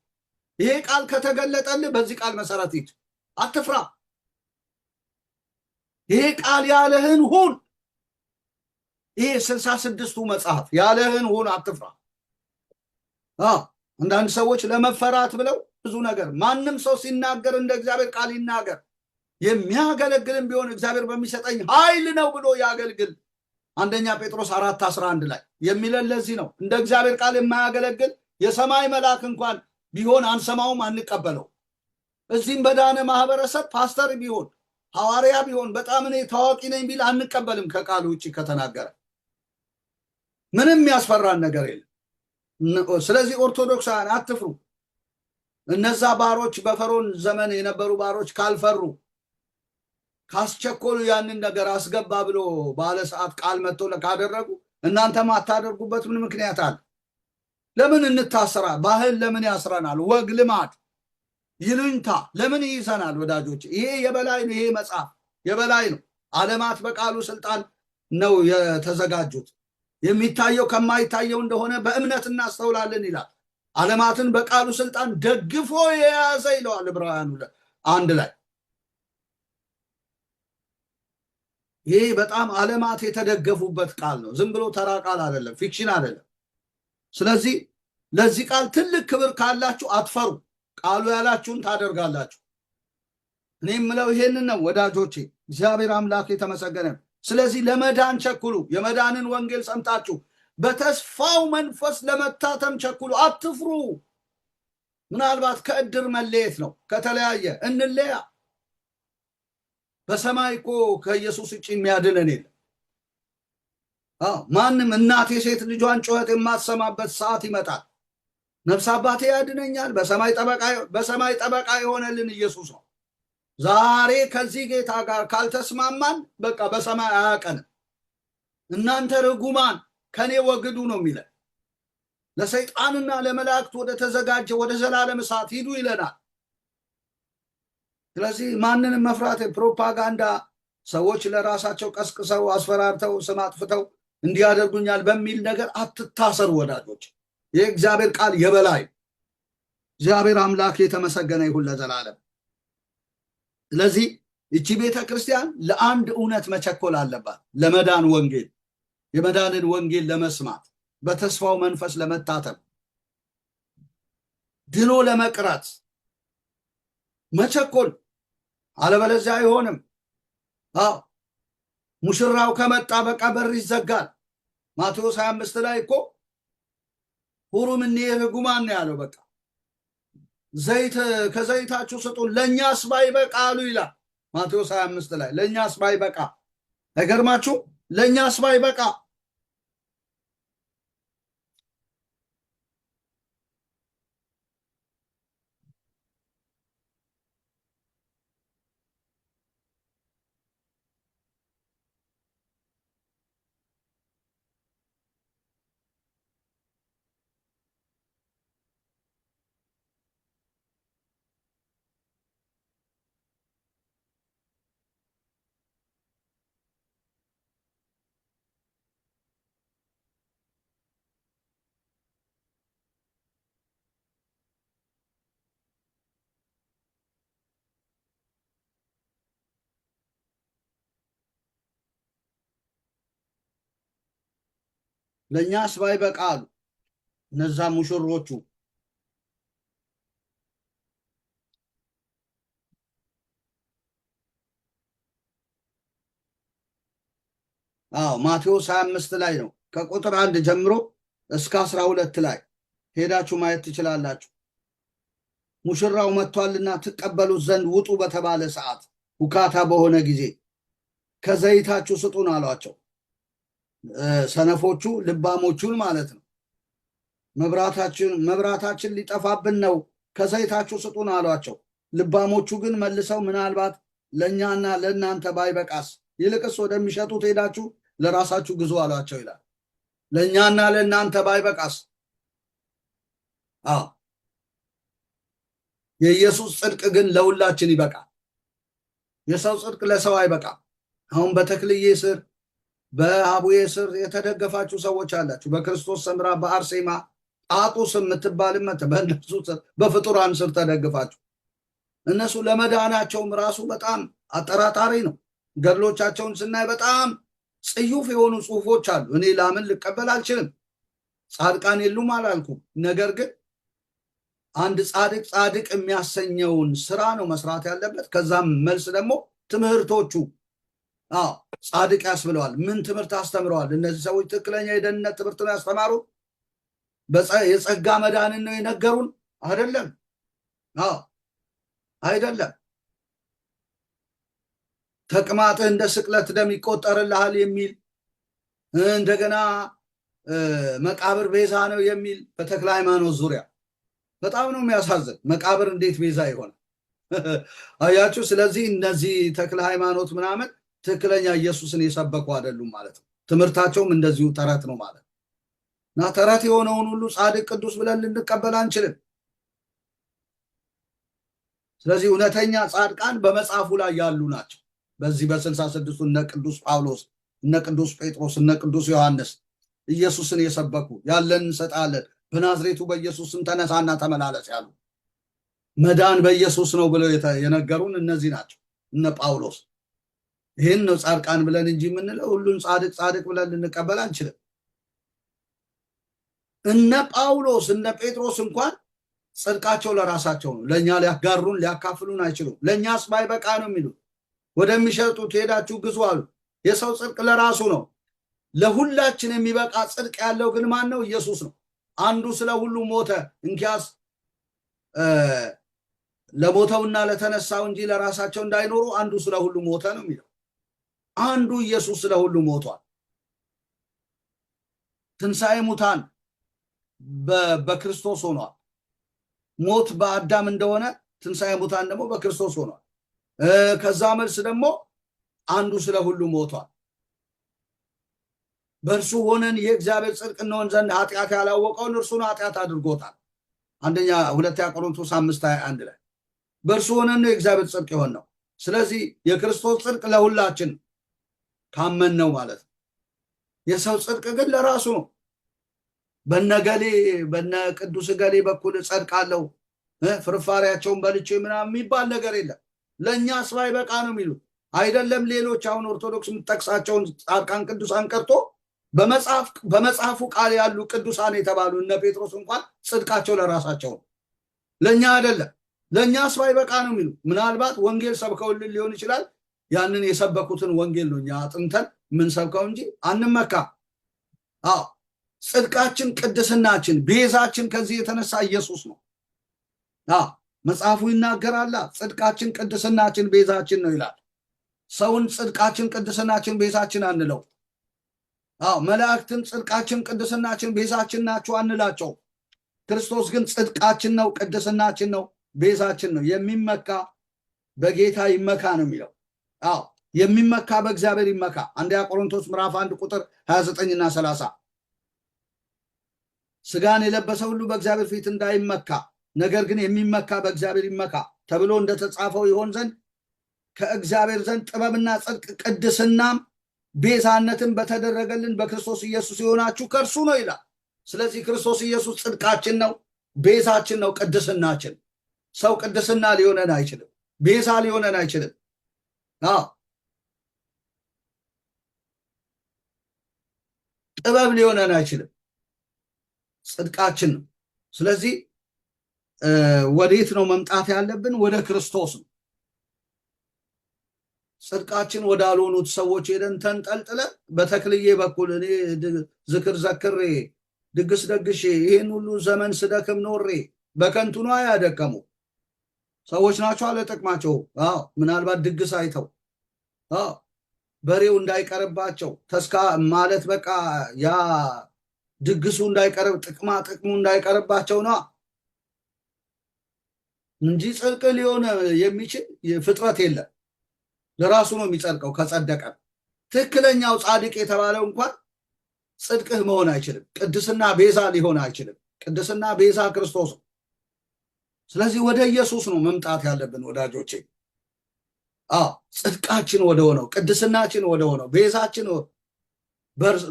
C: ይሄ ቃል ከተገለጠልህ በዚህ ቃል መሰረት ሂድ፣ አትፍራ። ይሄ ቃል ያለህን ሁን። ይሄ 66ቱ መጽሐፍ ያለህን ሁን፣ አትፍራ። አንዳንድ ሰዎች ለመፈራት ብለው ብዙ ነገር፣ ማንም ሰው ሲናገር እንደ እግዚአብሔር ቃል ይናገር፣ የሚያገለግልም ቢሆን እግዚአብሔር በሚሰጠኝ ኃይል ነው ብሎ ያገልግል። አንደኛ ጴጥሮስ 4:11 ላይ የሚለን ለዚህ ነው። እንደ እግዚአብሔር ቃል የማያገለግል የሰማይ መልአክ እንኳን ቢሆን አንሰማውም፣ አንቀበለው። እዚህም በዳነ ማህበረሰብ ፓስተር ቢሆን ሐዋርያ ቢሆን በጣም እኔ ታዋቂ ነኝ ቢል አንቀበልም። ከቃሉ ውጭ ከተናገረ ምንም ያስፈራን ነገር የለም። ስለዚህ ኦርቶዶክሳውያን አትፍሩ። እነዛ ባሮች በፈርዖን ዘመን የነበሩ ባሮች ካልፈሩ ካስቸኮሉ ያንን ነገር አስገባ ብሎ ባለ ሰዓት ቃል መጥቶ ካደረጉ እናንተም አታደርጉበት ምን ምክንያት አለ? ለምን እንታሰራ? ባህል ለምን ያስረናል? ወግ ልማድ ይሉኝታ ለምን ይይዘናል? ወዳጆች ይሄ የበላይ ነው። ይሄ መጽሐፍ የበላይ ነው። ዓለማት በቃሉ ስልጣን ነው የተዘጋጁት። የሚታየው ከማይታየው እንደሆነ በእምነት እናስተውላለን ይላል። ዓለማትን በቃሉ ስልጣን ደግፎ የያዘ ይለዋል ዕብራውያን 1 ላይ። ይሄ በጣም ዓለማት የተደገፉበት ቃል ነው። ዝም ብሎ ተራ ቃል አይደለም፣ ፊክሽን አይደለም። ስለዚህ ለዚህ ቃል ትልቅ ክብር ካላችሁ አትፈሩ። ቃሉ ያላችሁን ታደርጋላችሁ። እኔ የምለው ይሄንን ነው ወዳጆቼ። እግዚአብሔር አምላክ የተመሰገነ። ስለዚህ ለመዳን ቸኩሉ። የመዳንን ወንጌል ሰምታችሁ በተስፋው መንፈስ ለመታተም ቸኩሉ፣ አትፍሩ። ምናልባት ከእድር መለየት ነው። ከተለያየ እንለያ። በሰማይ እኮ ከኢየሱስ ውጭ የሚያድነን የለም። ማንም እናት የሴት ልጇን ጩኸት የማትሰማበት ሰዓት ይመጣል። ነፍስ አባቴ ያድነኛል። በሰማይ ጠበቃ የሆነልን ኢየሱስ ነው። ዛሬ ከዚህ ጌታ ጋር ካልተስማማን በቃ በሰማይ አያቀንም። እናንተ ርጉማን ከኔ ወግዱ ነው የሚለን። ለሰይጣንና ለመላእክት ወደ ተዘጋጀ ወደ ዘላለም እሳት ሂዱ ይለናል። ስለዚህ ማንንም መፍራት ፕሮፓጋንዳ፣ ሰዎች ለራሳቸው ቀስቅሰው አስፈራርተው ስም አጥፍተው እንዲያደርጉኛል በሚል ነገር አትታሰሩ ወዳጆች። የእግዚአብሔር ቃል የበላይ። እግዚአብሔር አምላክ የተመሰገነ ይሁን ለዘላለም። ስለዚህ እቺ ቤተ ክርስቲያን ለአንድ እውነት መቸኮል አለባት፣ ለመዳን ወንጌል፣ የመዳንን ወንጌል ለመስማት በተስፋው መንፈስ ለመታተም ድኖ ለመቅረት መቸኮል፣ አለበለዚያ አይሆንም። አዎ ሙሽራው ከመጣ በቃ በር ይዘጋል። ማቴዎስ 25 ላይ እኮ ሁሩም እኔ ርጉማን ነው ያለው። በቃ ዘይት ከዘይታችሁ ስጡን ለእኛስ ባይበቃ አሉ ይላል ማቴዎስ 25 ላይ። ለእኛስ ባይበቃ አይገርማችሁ? ለእኛስ ባይበቃ ለእኛስ ባይበቃ አሉ እነዛ ሙሽሮቹ። አዎ ማቴዎስ 25 ላይ ነው ከቁጥር 1 ጀምሮ እስከ 12 ላይ ሄዳችሁ ማየት ትችላላችሁ። ሙሽራው መጥቷልና ትቀበሉት ዘንድ ውጡ በተባለ ሰዓት ውካታ በሆነ ጊዜ ከዘይታችሁ ስጡን አሏቸው። ሰነፎቹ ልባሞቹን ማለት ነው። መብራታችን ሊጠፋብን ነው፣ ከዘይታችሁ ስጡን አሏቸው። ልባሞቹ ግን መልሰው ምናልባት ለእኛና ለእናንተ ባይበቃስ ይልቅስ ወደሚሸጡት ሄዳችሁ ለራሳችሁ ግዙ አሏቸው ይላል። ለእኛና ለእናንተ ባይበቃስ? አዎ የኢየሱስ ጽድቅ ግን ለሁላችን ይበቃል። የሰው ጽድቅ ለሰው አይበቃም። አሁን በተክልዬ ስር በአቡዬ ስር የተደገፋችሁ ሰዎች አላችሁ። በክርስቶስ ሰምራ በአርሴማ ጣጡስ የምትባልመት በእነሱ ስር በፍጡራን ስር ተደግፋችሁ እነሱ ለመዳናቸውም ራሱ በጣም አጠራጣሪ ነው። ገድሎቻቸውን ስናይ በጣም ጽዩፍ የሆኑ ጽሁፎች አሉ። እኔ ላምን ልቀበል አልችልም። ጻድቃን የሉም አላልኩም። ነገር ግን አንድ ጻድቅ የሚያሰኘውን ስራ ነው መስራት ያለበት። ከዛም መልስ ደግሞ ትምህርቶቹ ጻድቅ ያስብለዋል። ምን ትምህርት አስተምረዋል? እነዚህ ሰዎች ትክክለኛ የደህንነት ትምህርት ነው ያስተማሩ? የጸጋ መዳንን ነው የነገሩን? አይደለም። አይደለም። ተቅማጥህ እንደ ስቅለት ደም ይቆጠርልሃል የሚል እንደገና መቃብር ቤዛ ነው የሚል በተክለ ሃይማኖት ዙሪያ በጣም ነው የሚያሳዝን። መቃብር እንዴት ቤዛ ይሆናል? አያችሁ። ስለዚህ እነዚህ ተክለ ሃይማኖት ምናምን ትክክለኛ ኢየሱስን የሰበኩ አይደሉም ማለት ነው። ትምህርታቸውም እንደዚሁ ተረት ነው ማለት ነው። እና ተረት የሆነውን ሁሉ ጻድቅ ቅዱስ ብለን ልንቀበል አንችልም። ስለዚህ እውነተኛ ጻድቃን በመጽሐፉ ላይ ያሉ ናቸው። በዚህ በ66ቱ እነ ቅዱስ ጳውሎስ፣ እነ ቅዱስ ጴጥሮስ፣ እነ ቅዱስ ዮሐንስ ኢየሱስን የሰበኩ ያለን እንሰጣለን፣ በናዝሬቱ በኢየሱስም ተነሳና ተመላለስ ያሉ፣ መዳን በኢየሱስ ነው ብለው የነገሩን እነዚህ ናቸው እነ ጳውሎስ። ይህን ነው ጻድቃን ብለን እንጂ የምንለው ሁሉን ጻድቅ ብለን ልንቀበል አንችልም። እነ ጳውሎስ እነ ጴጥሮስ እንኳን ጽድቃቸው ለራሳቸው ነው። ለእኛ ሊያጋሩን ሊያካፍሉን አይችሉም። ለእኛስ ባይበቃ ነው የሚሉት። ወደሚሸጡት ሄዳችሁ ግዙ አሉ። የሰው ጽድቅ ለራሱ ነው። ለሁላችን የሚበቃ ጽድቅ ያለው ግን ማን ነው? ኢየሱስ ነው። አንዱ ስለ ሁሉ ሞተ፣ እንኪያስ ለሞተውና ለተነሳው እንጂ ለራሳቸው እንዳይኖሩ አንዱ ስለ ሁሉ ሞተ ነው የሚለው። አንዱ ኢየሱስ ስለ ሁሉ ሞቷል። ትንሣኤ ሙታን በክርስቶስ ሆኗል። ሞት በአዳም እንደሆነ ትንሣኤ ሙታን ደግሞ በክርስቶስ ሆኗል። ከዛ መልስ ደግሞ አንዱ ስለ ሁሉ ሞቷል። በእርሱ ሆነን የእግዚአብሔር ጽድቅ እንሆን ዘንድ ኃጢአት ያላወቀውን እርሱን ኃጢአት አድርጎታል። ሁለተኛ ቆሮንቶስ 5:21 ላይ በእርሱ ሆነን ነው የእግዚአብሔር ጽድቅ የሆን ነው። ስለዚህ የክርስቶስ ጽድቅ ለሁላችን ካመን ነው ማለት ነው። የሰው ጽድቅ ግን ለራሱ ነው። በነገሌ በነ ቅዱስ ገሌ በኩል ጸድቃለሁ ፍርፋሪያቸውን በልቼ ምናምን የሚባል ነገር የለም። ለእኛስ ባይበቃ ነው የሚሉት። አይደለም ሌሎች አሁን ኦርቶዶክስ የምትጠቅሳቸውን ጻድቃን ቅዱሳን ቀርቶ በመጽሐፉ ቃል ያሉ ቅዱሳን የተባሉ እነ ጴጥሮስ እንኳን ጽድቃቸው ለራሳቸው ነው፣ ለኛ አይደለም። ለኛስ ባይበቃ ነው የሚሉ ምናልባት ወንጌል ሰብከውልን ሊሆን ይችላል። ያንን የሰበኩትን ወንጌል ነው እኛ አጥንተን ምን ሰብከው እንጂ አንመካ። አዎ ጽድቃችን፣ ቅድስናችን፣ ቤዛችን ከዚህ የተነሳ ኢየሱስ ነው። አዎ መጽሐፉ ይናገራል። ጽድቃችን፣ ቅድስናችን፣ ቤዛችን ነው ይላል። ሰውን ጽድቃችን፣ ቅድስናችን፣ ቤዛችን አንለው። አዎ መላእክትን ጽድቃችን፣ ቅድስናችን፣ ቤዛችን ናቸው አንላቸው። ክርስቶስ ግን ጽድቃችን ነው፣ ቅድስናችን ነው፣ ቤዛችን ነው። የሚመካ በጌታ ይመካ ነው የሚለው። አዎ የሚመካ በእግዚአብሔር ይመካ። አንደኛ ቆሮንቶስ ምዕራፍ 1 ቁጥር 29 እና 30 ስጋን የለበሰ ሁሉ በእግዚአብሔር ፊት እንዳይመካ ነገር ግን የሚመካ በእግዚአብሔር ይመካ ተብሎ እንደተጻፈው ይሆን ዘንድ ከእግዚአብሔር ዘንድ ጥበብና ጽድቅ ቅድስናም ቤዛነትን በተደረገልን በክርስቶስ ኢየሱስ የሆናችሁ ከእርሱ ነው ይላል። ስለዚህ ክርስቶስ ኢየሱስ ጽድቃችን ነው፣ ቤዛችን ነው፣ ቅድስናችን። ሰው ቅድስና ሊሆነን አይችልም፣ ቤዛ ሊሆነን አይችልም። ጥበብ ሊሆነን አይችልም፣ ጽድቃችን ነው። ስለዚህ ወዴት ነው መምጣት ያለብን? ወደ ክርስቶስ ነው። ጽድቃችን ወዳልሆኑት ሰዎች ሄደን ተንጠልጥለ በተክልዬ በኩል እኔ ዝክር ዘክሬ ድግስ ደግሼ ይህን ሁሉ ዘመን ስደክም ኖሬ በከንቱ ነው ያደከሙ ሰዎች ናቸው አለ ጥቅማቸው። ምናልባት ድግስ አይተው በሬው እንዳይቀርባቸው ተስካ ማለት በቃ ያ ድግሱ እንዳይቀርብ ጥቅሙ እንዳይቀርባቸው ነው እንጂ ጽድቅ ሊሆን የሚችል ፍጥረት የለም። ለራሱ ነው የሚጸድቀው ከጸደቀ። ትክክለኛው ጻድቅ የተባለው እንኳን ጽድቅህ መሆን አይችልም። ቅድስና ቤዛ ሊሆን አይችልም። ቅድስና ቤዛ ክርስቶስ ነው። ስለዚህ ወደ ኢየሱስ ነው መምጣት ያለብን ወዳጆቼ። ጽድቃችን ወደ ሆነው፣ ቅድስናችን ወደ ሆነው፣ ቤዛችን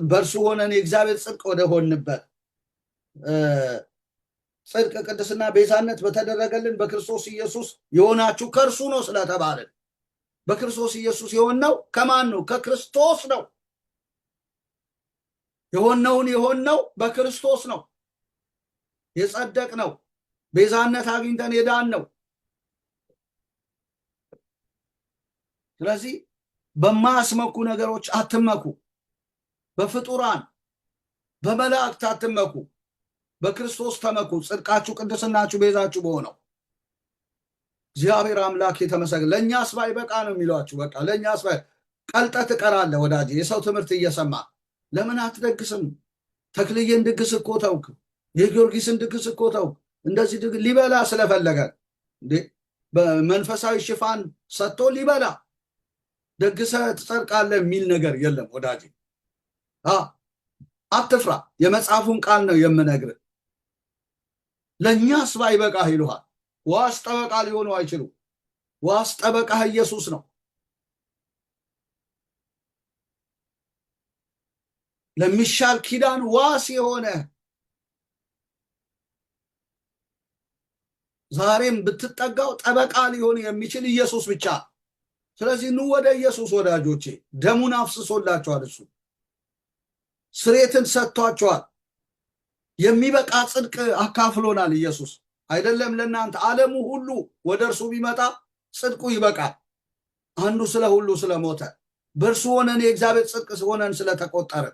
C: በእርሱ ሆነን የእግዚአብሔር ጽድቅ ወደ ሆንበት ጽድቅ፣ ቅድስና፣ ቤዛነት በተደረገልን በክርስቶስ ኢየሱስ የሆናችሁ ከእርሱ ነው ስለተባለን በክርስቶስ ኢየሱስ የሆነው ከማን ነው? ከክርስቶስ ነው። የሆነው በክርስቶስ ነው። የጸደቅ ነው። ቤዛነት አግኝተን የዳን ነው። ስለዚህ በማያስመኩ ነገሮች አትመኩ። በፍጡራን በመላእክት አትመኩ። በክርስቶስ ተመኩ። ጽድቃችሁ፣ ቅድስናችሁ፣ ቤዛችሁ በሆነው እግዚአብሔር አምላክ የተመሰገነ። ለእኛስ ባይበቃ ነው የሚሏችሁ። በቃ ለእኛስ ቀልጠህ ትቀራለህ ወዳጅ። የሰው ትምህርት እየሰማ ለምን አትደግስም? ተክልዬን ድግስ እኮ ተውክ፣ የጊዮርጊስን ድግስ እኮ ተውክ። እንደዚህ ሊበላ ስለፈለገ እንዴ በመንፈሳዊ ሽፋን ሰጥቶ ሊበላ ደግሰህ ትጸድቃለህ የሚል ነገር የለም ወዳጅ። አትፍራ። የመጽሐፉን ቃል ነው የምነግርህ። ለእኛስ ባይበቃህ ይሉሃል። ዋስ ጠበቃ ሊሆኑ አይችሉም። ዋስ ጠበቃህ ኢየሱስ ነው። ለሚሻል ኪዳን ዋስ የሆነ ዛሬም ብትጠጋው ጠበቃ ሊሆን የሚችል ኢየሱስ ብቻ። ስለዚህ ኑ ወደ ኢየሱስ ወዳጆቼ። ደሙን አፍስሶላችኋል። እሱ ስሬትን ሰጥቷችኋል። የሚበቃ ጽድቅ አካፍሎናል ኢየሱስ። አይደለም ለእናንተ ዓለሙ ሁሉ ወደ እርሱ ቢመጣ ጽድቁ ይበቃል። አንዱ ስለ ሁሉ ስለሞተ በእርሱ ሆነን የእግዚአብሔር ጽድቅ ሆነን ስለተቆጠረ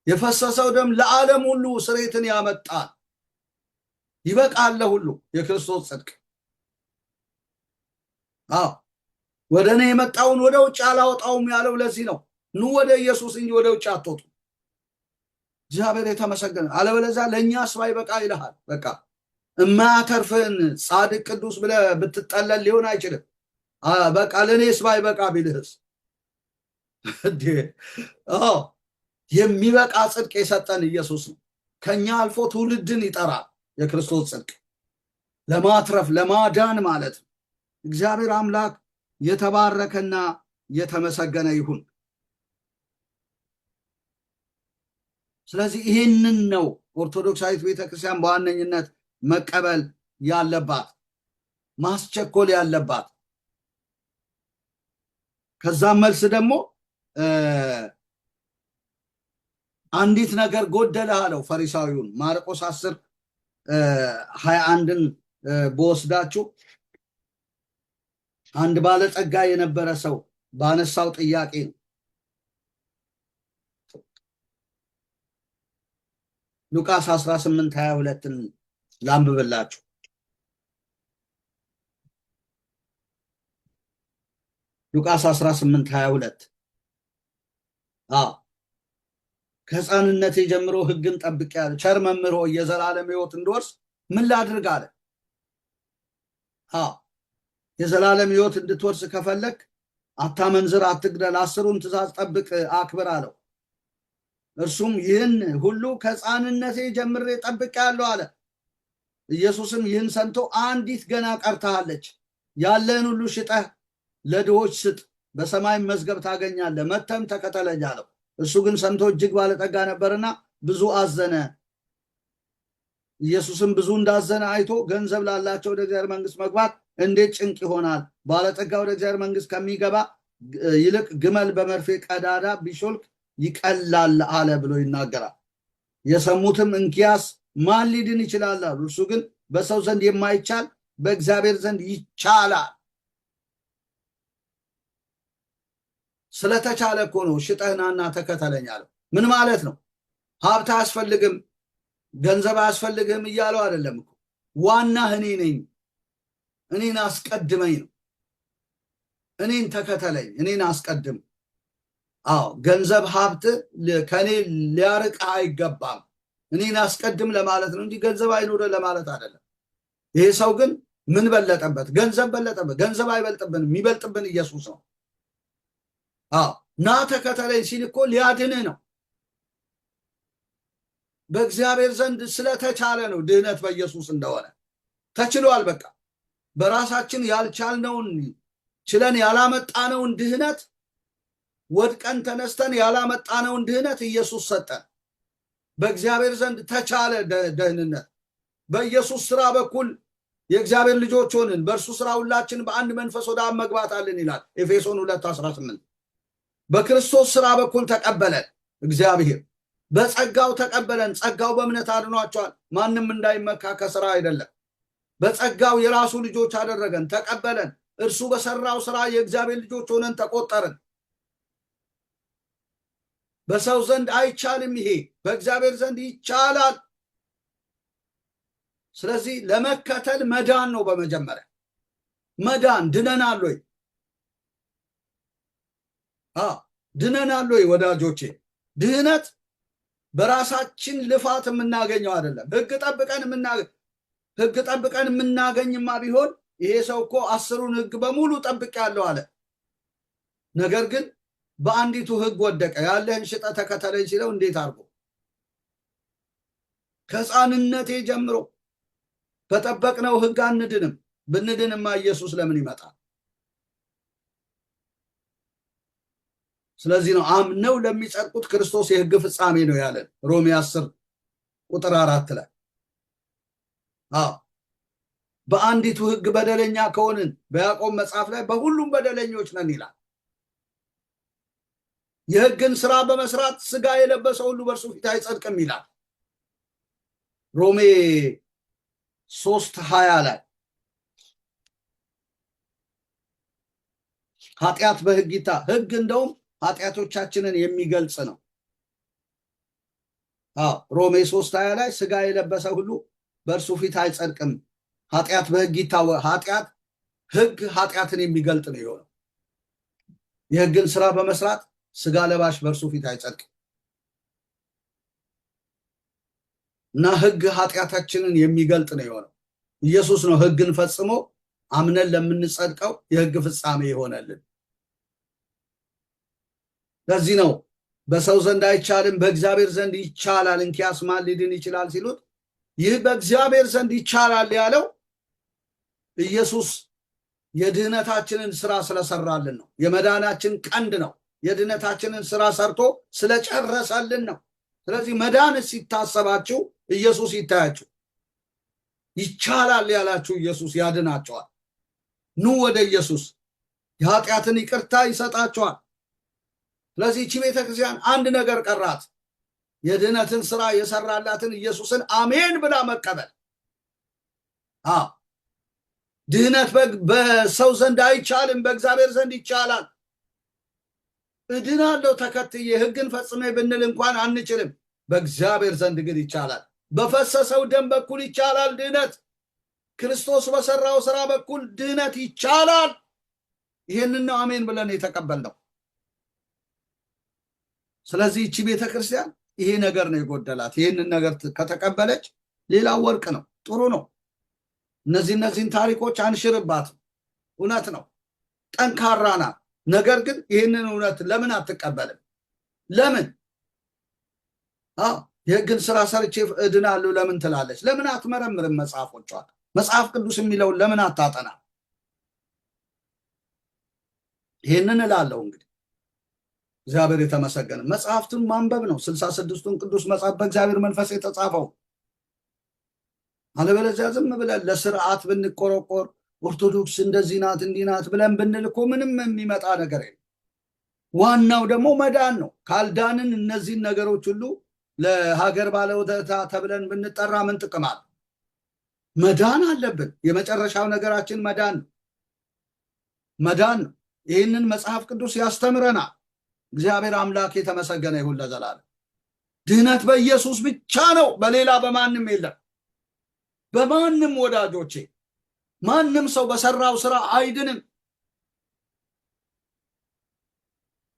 C: የፈሰሰው ደም ለዓለም ሁሉ ስሬትን ያመጣል። ይበቃል ለሁሉ የክርስቶስ ጽድቅ። ወደ እኔ የመጣውን ወደ ውጭ አላወጣውም ያለው ለዚህ ነው። ኑ ወደ ኢየሱስ እንጂ ወደ ውጭ አትወጡ። እግዚአብሔር የተመሰገነ። አለበለዚያ ለእኛስ ባይበቃ ይልሃል። በቃ እማያተርፍን ጻድቅ ቅዱስ ብለህ ብትጠለል ሊሆን አይችልም። በቃ ለእኔስ ባይበቃ ቢልህስ የሚበቃ ጽድቅ የሰጠን ኢየሱስ ነው። ከኛ አልፎ ትውልድን ይጠራል። የክርስቶስ ጽድቅ ለማትረፍ ለማዳን ማለት ነው። እግዚአብሔር አምላክ የተባረከና የተመሰገነ ይሁን። ስለዚህ ይህንን ነው ኦርቶዶክሳዊት ቤተክርስቲያን በዋነኝነት መቀበል ያለባት፣ ማስቸኮል ያለባት። ከዛም መልስ ደግሞ አንዲት ነገር ጎደለ አለው ፈሪሳዊውን። ማርቆስ 10:21ን በወስዳችሁ አንድ ባለጠጋ የነበረ ሰው ባነሳው ጥያቄ ነው። ሉቃስ 18:22ን ላንብብላችሁ። ሉቃስ 18:22 ከሕፃንነቴ ጀምሮ ሕግን ጠብቄአለሁ፣ ቸር መምህር ሆይ የዘላለም ሕይወት እንድወርስ ምን ላድርግ አለ። የዘላለም ሕይወት እንድትወርስ ከፈለክ አታመንዝር፣ አትግደል፣ 10ሩን ትእዛዝ ጠብቅ፣ አክብር አለው። እርሱም ይህን ሁሉ ከሕፃንነቴ ጀምሬ ጠብቄአለሁ አለ። ኢየሱስም ይህን ሰምቶ አንዲት ገና ቀርታለች፣ ያለህን ሁሉ ሽጠህ ለድሆች ስጥ፣ በሰማይ መዝገብ ታገኛለህ፣ መጥተህም ተከተለኝ አለው። እሱ ግን ሰምቶ እጅግ ባለጠጋ ነበርና ብዙ አዘነ። ኢየሱስም ብዙ እንዳዘነ አይቶ ገንዘብ ላላቸው ወደ እግዚአብሔር መንግሥት መግባት እንዴት ጭንቅ ይሆናል፣ ባለጠጋ ወደ እግዚአብሔር መንግሥት ከሚገባ ይልቅ ግመል በመርፌ ቀዳዳ ቢሾልክ ይቀላል አለ ብሎ ይናገራል። የሰሙትም እንኪያስ ማን ሊድን ይችላል አሉ። እርሱ ግን በሰው ዘንድ የማይቻል በእግዚአብሔር ዘንድ ይቻላል። ስለተቻለ እኮ ነው ሽጠህናና ተከተለኝ አለው። ምን ማለት ነው? ሀብት አያስፈልግም፣ ገንዘብ አያስፈልግም እያለው አይደለም እኮ። ዋናህ እኔ ነኝ፣ እኔን አስቀድመኝ ነው። እኔን ተከተለኝ፣ እኔን አስቀድም። ገንዘብ ሀብት ከኔ ሊያርቅህ አይገባም፣ እኔን አስቀድም ለማለት ነው እንጂ ገንዘብ አይኖረ ለማለት አይደለም። ይሄ ሰው ግን ምን በለጠበት? ገንዘብ በለጠበት። ገንዘብ አይበልጥብንም፣ የሚበልጥብን ኢየሱስ ነው። ና ተከተለኝ ሲል እኮ ሊያድንህ ነው። በእግዚአብሔር ዘንድ ስለተቻለ ነው ድህነት በኢየሱስ እንደሆነ ተችሏል። በቃ በራሳችን ያልቻልነውን ችለን ያላመጣነውን ድህነት፣ ወድቀን ተነስተን ያላመጣነውን ድህነት ኢየሱስ ሰጠን። በእግዚአብሔር ዘንድ ተቻለ ደህንነት። በኢየሱስ ስራ በኩል የእግዚአብሔር ልጆች ሆንን። በእርሱ ስራ ሁላችን በአንድ መንፈስ ወደ አብ መግባት አለን ይላል ኤፌሶን 2:18። በክርስቶስ ስራ በኩል ተቀበለን እግዚአብሔር፣ በጸጋው ተቀበለን። ጸጋው በእምነት አድኗቸዋል፣ ማንም እንዳይመካ ከስራ አይደለም። በጸጋው የራሱ ልጆች አደረገን፣ ተቀበለን። እርሱ በሰራው ስራ የእግዚአብሔር ልጆች ሆነን ተቆጠርን። በሰው ዘንድ አይቻልም፣ ይሄ በእግዚአብሔር ዘንድ ይቻላል። ስለዚህ ለመከተል መዳን ነው። በመጀመሪያ መዳን ድነናል ወይ? ድነናል ወይ ወዳጆቼ? ድህነት በራሳችን ልፋት የምናገኘው አይደለም። ህግ ጠብቀን የምናገኝማ ቢሆን ይሄ ሰው እኮ 10ሩን ህግ በሙሉ ጠብቄአለሁ አለ። ነገር ግን በአንዲቱ ህግ ወደቀ። ያለህን ሽጠህ ተከተለኝ ሲለው እንዴት አድርጎ? ከሕፃንነቴ ጀምሮ በጠበቅነው ህግ አንድንም። ብንድንማ ኢየሱስ ለምን ይመጣል? ስለዚህ ነው አምነው ለሚጸድቁት ክርስቶስ የህግ ፍጻሜ ነው ያለን ሮሜ 10:4 ላይ። በአንዲቱ ህግ በደለኛ ከሆንን በያዕቆብ መጽሐፍ ላይ በሁሉም በደለኞች ነን ይላል። የህግን ስራ በመስራት ስጋ የለበሰ ሁሉ በእርሱ ፊት አይጸድቅም ይላል ሮሜ 3:20 ላይ። ኃጢአት በህግ ህግ እንደውም ኃጢአቶቻችንን የሚገልጽ ነው። ሮሜ 3:20 ላይ ስጋ የለበሰ ሁሉ በእርሱ ፊት አይጸድቅም፣ ኃጢአት በህግ ህግ ኃጢአትን የሚገልጥ ነው የሆነው። የህግን ስራ በመስራት ስጋ ለባሽ በእርሱ ፊት አይጸድቅም እና ህግ ኃጢአታችንን የሚገልጥ ነው የሆነው። ኢየሱስ ነው ህግን ፈጽሞ አምነን ለምንጸድቀው የህግ ፍጻሜ ይሆነልን። ለዚህ ነው በሰው ዘንድ አይቻልም በእግዚአብሔር ዘንድ ይቻላል፣ እንኪያስ ማን ሊድን ይችላል ሲሉት፣ ይህ በእግዚአብሔር ዘንድ ይቻላል ያለው ኢየሱስ የድህነታችንን ስራ ስለሰራልን ነው። የመዳናችን ቀንድ ነው። የድህነታችንን ስራ ሰርቶ ስለጨረሰልን ነው። ስለዚህ መዳን ሲታሰባችሁ ኢየሱስ ይታያችሁ። ይቻላል ያላችሁ ኢየሱስ ያድናቸዋል። ኑ ወደ ኢየሱስ፣ የኃጢአትን ይቅርታ ይሰጣቸዋል። ስለዚህ እቺ ቤተክርስቲያን አንድ ነገር ቀራት። የድህነትን ስራ የሰራላትን ኢየሱስን አሜን ብላ መቀበል። ድህነት በሰው ዘንድ አይቻልም፣ በእግዚአብሔር ዘንድ ይቻላል። እድናለሁ ተከትዬ ሕግን ፈጽሜ ብንል እንኳን አንችልም፣ በእግዚአብሔር ዘንድ ግን ይቻላል። በፈሰሰው ደም በኩል ይቻላል ድህነት። ክርስቶስ በሰራው ስራ በኩል ድህነት ይቻላል። ይህንን ነው አሜን ብለን የተቀበልነው። ስለዚህ እቺ ቤተክርስቲያን ይሄ ነገር ነው የጎደላት። ይህንን ነገር ከተቀበለች ሌላው ወርቅ ነው፣ ጥሩ ነው። እነዚህን ታሪኮች አንሽርባትም። እውነት ነው፣ ጠንካራ ናት። ነገር ግን ይህንን እውነት ለምን አትቀበልም? ለምን የሕግን ስራ ሰርቼ እድናለሁ ለምን ትላለች? ለምን አትመረምርም መጽሐፎቿን? መጽሐፍ ቅዱስ የሚለውን ለምን አታጠና? ይህንን እላለሁ። እንግዲህ እግዚአብሔር የተመሰገነ መጽሐፍትን ማንበብ ነው። 66ቱን ቅዱስ መጽሐፍ በእግዚአብሔር መንፈስ የተጻፈው። አለበለዚያ ዝም ብለን ለስርዓት ብንቆረቆር ኦርቶዶክስ እንደዚህ ናት እንዲህ ናት ብለን ብንል እኮ ምንም የሚመጣ ነገር የለም። ዋናው ደግሞ መዳን ነው። ካልዳንን እነዚህን ነገሮች ሁሉ ለሀገር ባለውለታ ተብለን ብንጠራ ምን ጥቅም አለ? መዳን አለብን። የመጨረሻው ነገራችን መዳን ነው። መዳን ነው። ይህንን መጽሐፍ ቅዱስ ያስተምረናል። እግዚአብሔር አምላክ የተመሰገነ ይሁን ለዘላለም። ድህነት በኢየሱስ ብቻ ነው፣ በሌላ በማንም የለም። በማንም ወዳጆቼ፣ ማንም ሰው በሰራው ስራ አይድንም።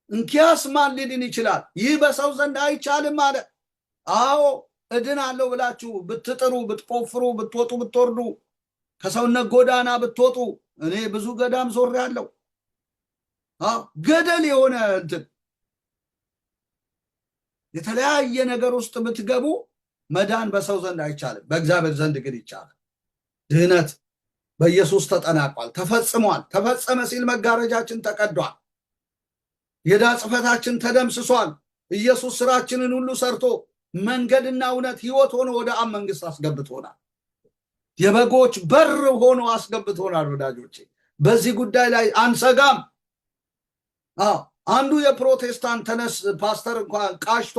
C: እንኪያስ ማን ሊድን ይችላል? ይህ በሰው ዘንድ አይቻልም አለ። አዎ እድናለሁ ብላችሁ ብትጥሩ፣ ብትቆፍሩ፣ ብትወጡ፣ ብትወርዱ፣ ከሰውነት ጎዳና ብትወጡ፣ እኔ ብዙ ገዳም ዞሬያለሁ። ገደል የሆነ እንትን የተለያየ ነገር ውስጥ ብትገቡ መዳን በሰው ዘንድ አይቻልም፣ በእግዚአብሔር ዘንድ ግን ይቻላል። ድህነት በኢየሱስ ተጠናቋል፣ ተፈጽሟል። ተፈጸመ ሲል መጋረጃችን ተቀዷል፣ የዕዳ ጽሕፈታችን ተደምስሷል። ኢየሱስ ስራችንን ሁሉ ሰርቶ መንገድና እውነት ሕይወት ሆኖ ወደ አብ መንግስት አስገብቶናል። የበጎች በር ሆኖ አስገብቶናል። ወዳጆቼ በዚህ ጉዳይ ላይ አንሰጋም። አንዱ የፕሮቴስታንት ተነስ ፓስተር እንኳን ቃሽቶ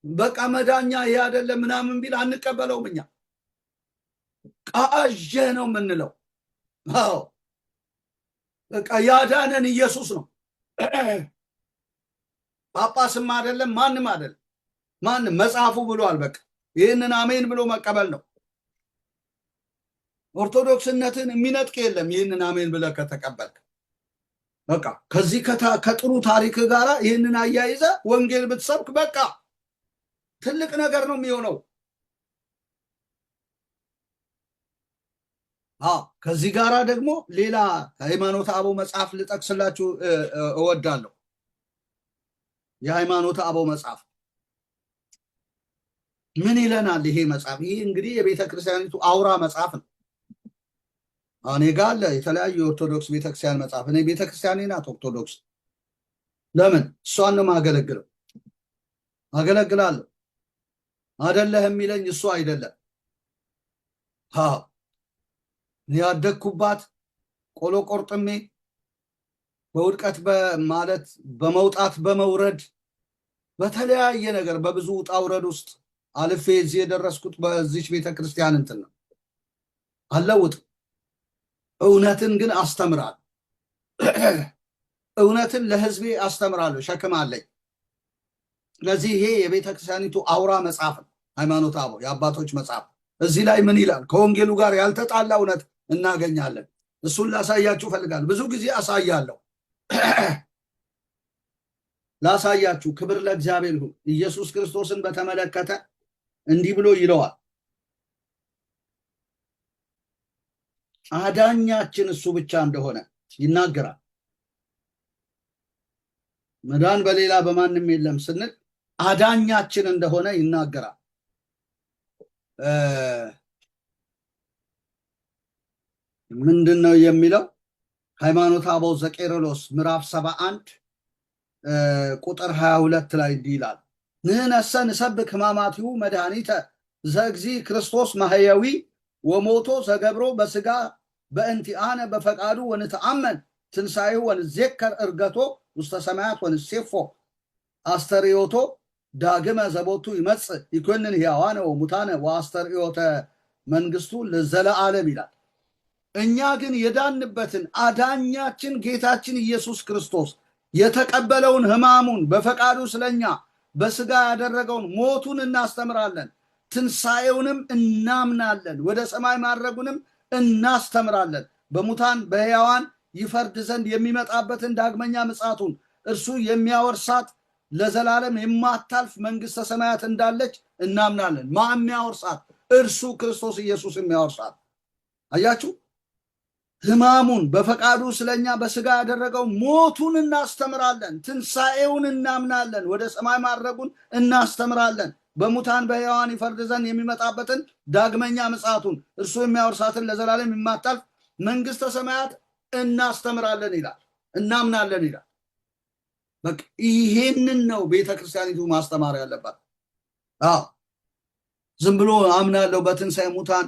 C: በቃ መዳኛ ይሄ አይደለም ምናምን ቢል አንቀበለውም። እኛ ቃዠ ነው የምንለው። በቃ ያዳነን ኢየሱስ ነው። ጳጳስም አይደለም፣ ማንም አይደለም። ማንም መጽሐፉ ብሏል። በቃ ይህንን አሜን ብሎ መቀበል ነው። ኦርቶዶክስነትን የሚነጥቅ የለም። ይህንን አሜን ብለህ ከተቀበልክ በቃ ከዚህ ከጥሩ ታሪክ ጋር ይህንን አያይዘ ወንጌል ብትሰብክ በቃ ትልቅ ነገር ነው የሚሆነው። ከዚህ ጋራ ደግሞ ሌላ ሃይማኖተ አበው መጽሐፍ ልጠቅስላችሁ እወዳለሁ። የሃይማኖተ አበው መጽሐፍ ምን ይለናል? ይሄ መጽሐፍ ይሄ እንግዲህ የቤተ ክርስቲያኒቱ አውራ መጽሐፍ ነው። እኔ ጋር አለ የተለያዩ የኦርቶዶክስ ቤተክርስቲያን መጽሐፍ። እኔ ቤተክርስቲያኔ ናት ኦርቶዶክስ። ለምን እሷን ነው የማገለግለው? አገለግላለሁ። አይደለህ የሚለኝ እሱ አይደለም። ያደግኩባት ቆሎ ቆርጥሜ በውድቀት ማለት በመውጣት በመውረድ በተለያየ ነገር በብዙ ውጣ ውረድ ውስጥ አልፌ እዚህ የደረስኩት በዚች ቤተክርስቲያን እንትን ነው። አልለውጥም። እውነትን ግን አስተምራለሁ። እውነትን ለሕዝቤ አስተምራለሁ። ሸክም አለኝ። ስለዚህ ይሄ የቤተክርስቲያኒቱ አውራ መጽሐፍ ነው፣ ሃይማኖተ አበው የአባቶች መጽሐፍ። እዚህ ላይ ምን ይላል? ከወንጌሉ ጋር ያልተጣላ እውነት እናገኛለን። እሱን ላሳያችሁ ፈልጋለሁ። ብዙ ጊዜ አሳያለሁ። ላሳያችሁ። ክብር ለእግዚአብሔር ይሁን። ኢየሱስ ክርስቶስን በተመለከተ እንዲህ ብሎ ይለዋል። አዳኛችን እሱ ብቻ እንደሆነ ይናገራል። መዳን በሌላ በማንም የለም ስንል አዳኛችን እንደሆነ ይናገራል። ምንድን ነው የሚለው? ሃይማኖተ አበው ዘቄርሎስ ምዕራፍ 71 ቁጥር 22 ላይ እንዲህ ይላል። ንሕነሰ ንሰብክ ሕማማቲሁ መድኃኒተ ዘእግዚ ክርስቶስ ማህያዊ ወሞቶ ዘገብሮ በስጋ በእንቲአነ በፈቃዱ ወንተአመን ትንሣኤሁ ወንዜከር እርገቶ ውስተ ሰማያት ወንሴፎ አስተርዮቶ ዳግመ ዘቦቱ ይመጽእ ይኮንን ሕያዋነ ወሙታነ ወአስተርእዮተ መንግስቱ ለዘለዓለም ይላል። እኛ ግን የዳንበትን አዳኛችን ጌታችን ኢየሱስ ክርስቶስ የተቀበለውን ሕማሙን በፈቃዱ ስለኛ በስጋ ያደረገውን ሞቱን እናስተምራለን፣ ትንሣኤውንም እናምናለን፣ ወደ ሰማይ ማድረጉንም እናስተምራለን። በሙታን በሕያዋን ይፈርድ ዘንድ የሚመጣበትን ዳግመኛ ምጽአቱን እርሱ የሚያወርሳት ለዘላለም የማታልፍ መንግሥተ ሰማያት እንዳለች እናምናለን። ማን የሚያወርሳት? እርሱ ክርስቶስ ኢየሱስ የሚያወርሳት። አያችሁ፣ ሕማሙን በፈቃዱ ስለኛ በስጋ ያደረገው ሞቱን እናስተምራለን፣ ትንሣኤውን እናምናለን፣ ወደ ሰማይ ማድረጉን እናስተምራለን። በሙታን በሕያዋን ይፈርድ ዘንድ የሚመጣበትን ዳግመኛ ምጽአቱን እርሱ የሚያወርሳትን ለዘላለም የማታልፍ መንግሥተ ሰማያት እናስተምራለን ይላል፣ እናምናለን ይላል። በቃ ይሄንን ነው ቤተክርስቲያኒቱ ማስተማር ያለባት። ዝም ብሎ አምናለሁ በትንሣኤ ሙታን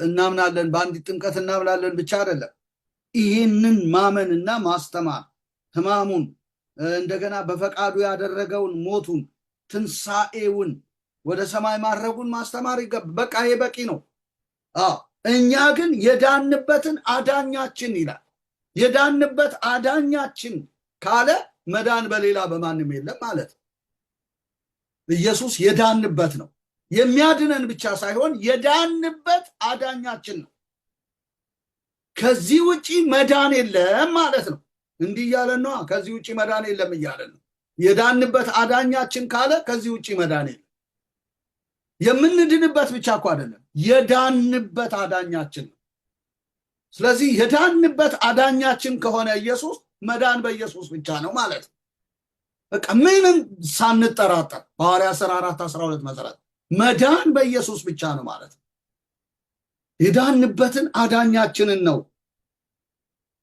C: እናምናለን በአንዲት ጥምቀት እናምናለን ብቻ አይደለም። ይህንን ማመንና ማስተማር ሕማሙን እንደገና በፈቃዱ ያደረገውን ሞቱን ትንሣኤውን ወደ ሰማይ ማድረጉን ማስተማር ይገባል። በቃ ይሄ በቂ ነው። እኛ ግን የዳንበትን አዳኛችን ይላል። የዳንበት አዳኛችን ካለ መዳን በሌላ በማንም የለም ማለት ነው። ኢየሱስ የዳንበት ነው። የሚያድነን ብቻ ሳይሆን የዳንበት አዳኛችን ነው። ከዚህ ውጪ መዳን የለም ማለት ነው። እንዲህ እያለን ነው። ከዚህ ውጪ መዳን የለም እያለን ነው። የዳንበት አዳኛችን ካለ ከዚህ ውጪ መዳን የለም። የምንድንበት ብቻ እኮ አይደለም፣ የዳንበት አዳኛችን ነው። ስለዚህ የዳንበት አዳኛችን ከሆነ ኢየሱስ መዳን በኢየሱስ ብቻ ነው ማለት ነው። በቃ ምንም ሳንጠራጠር በሐዋርያት ሥራ 4:12 መሰረት መዳን በኢየሱስ ብቻ ነው ማለት ነው። የዳንበትን አዳኛችንን ነው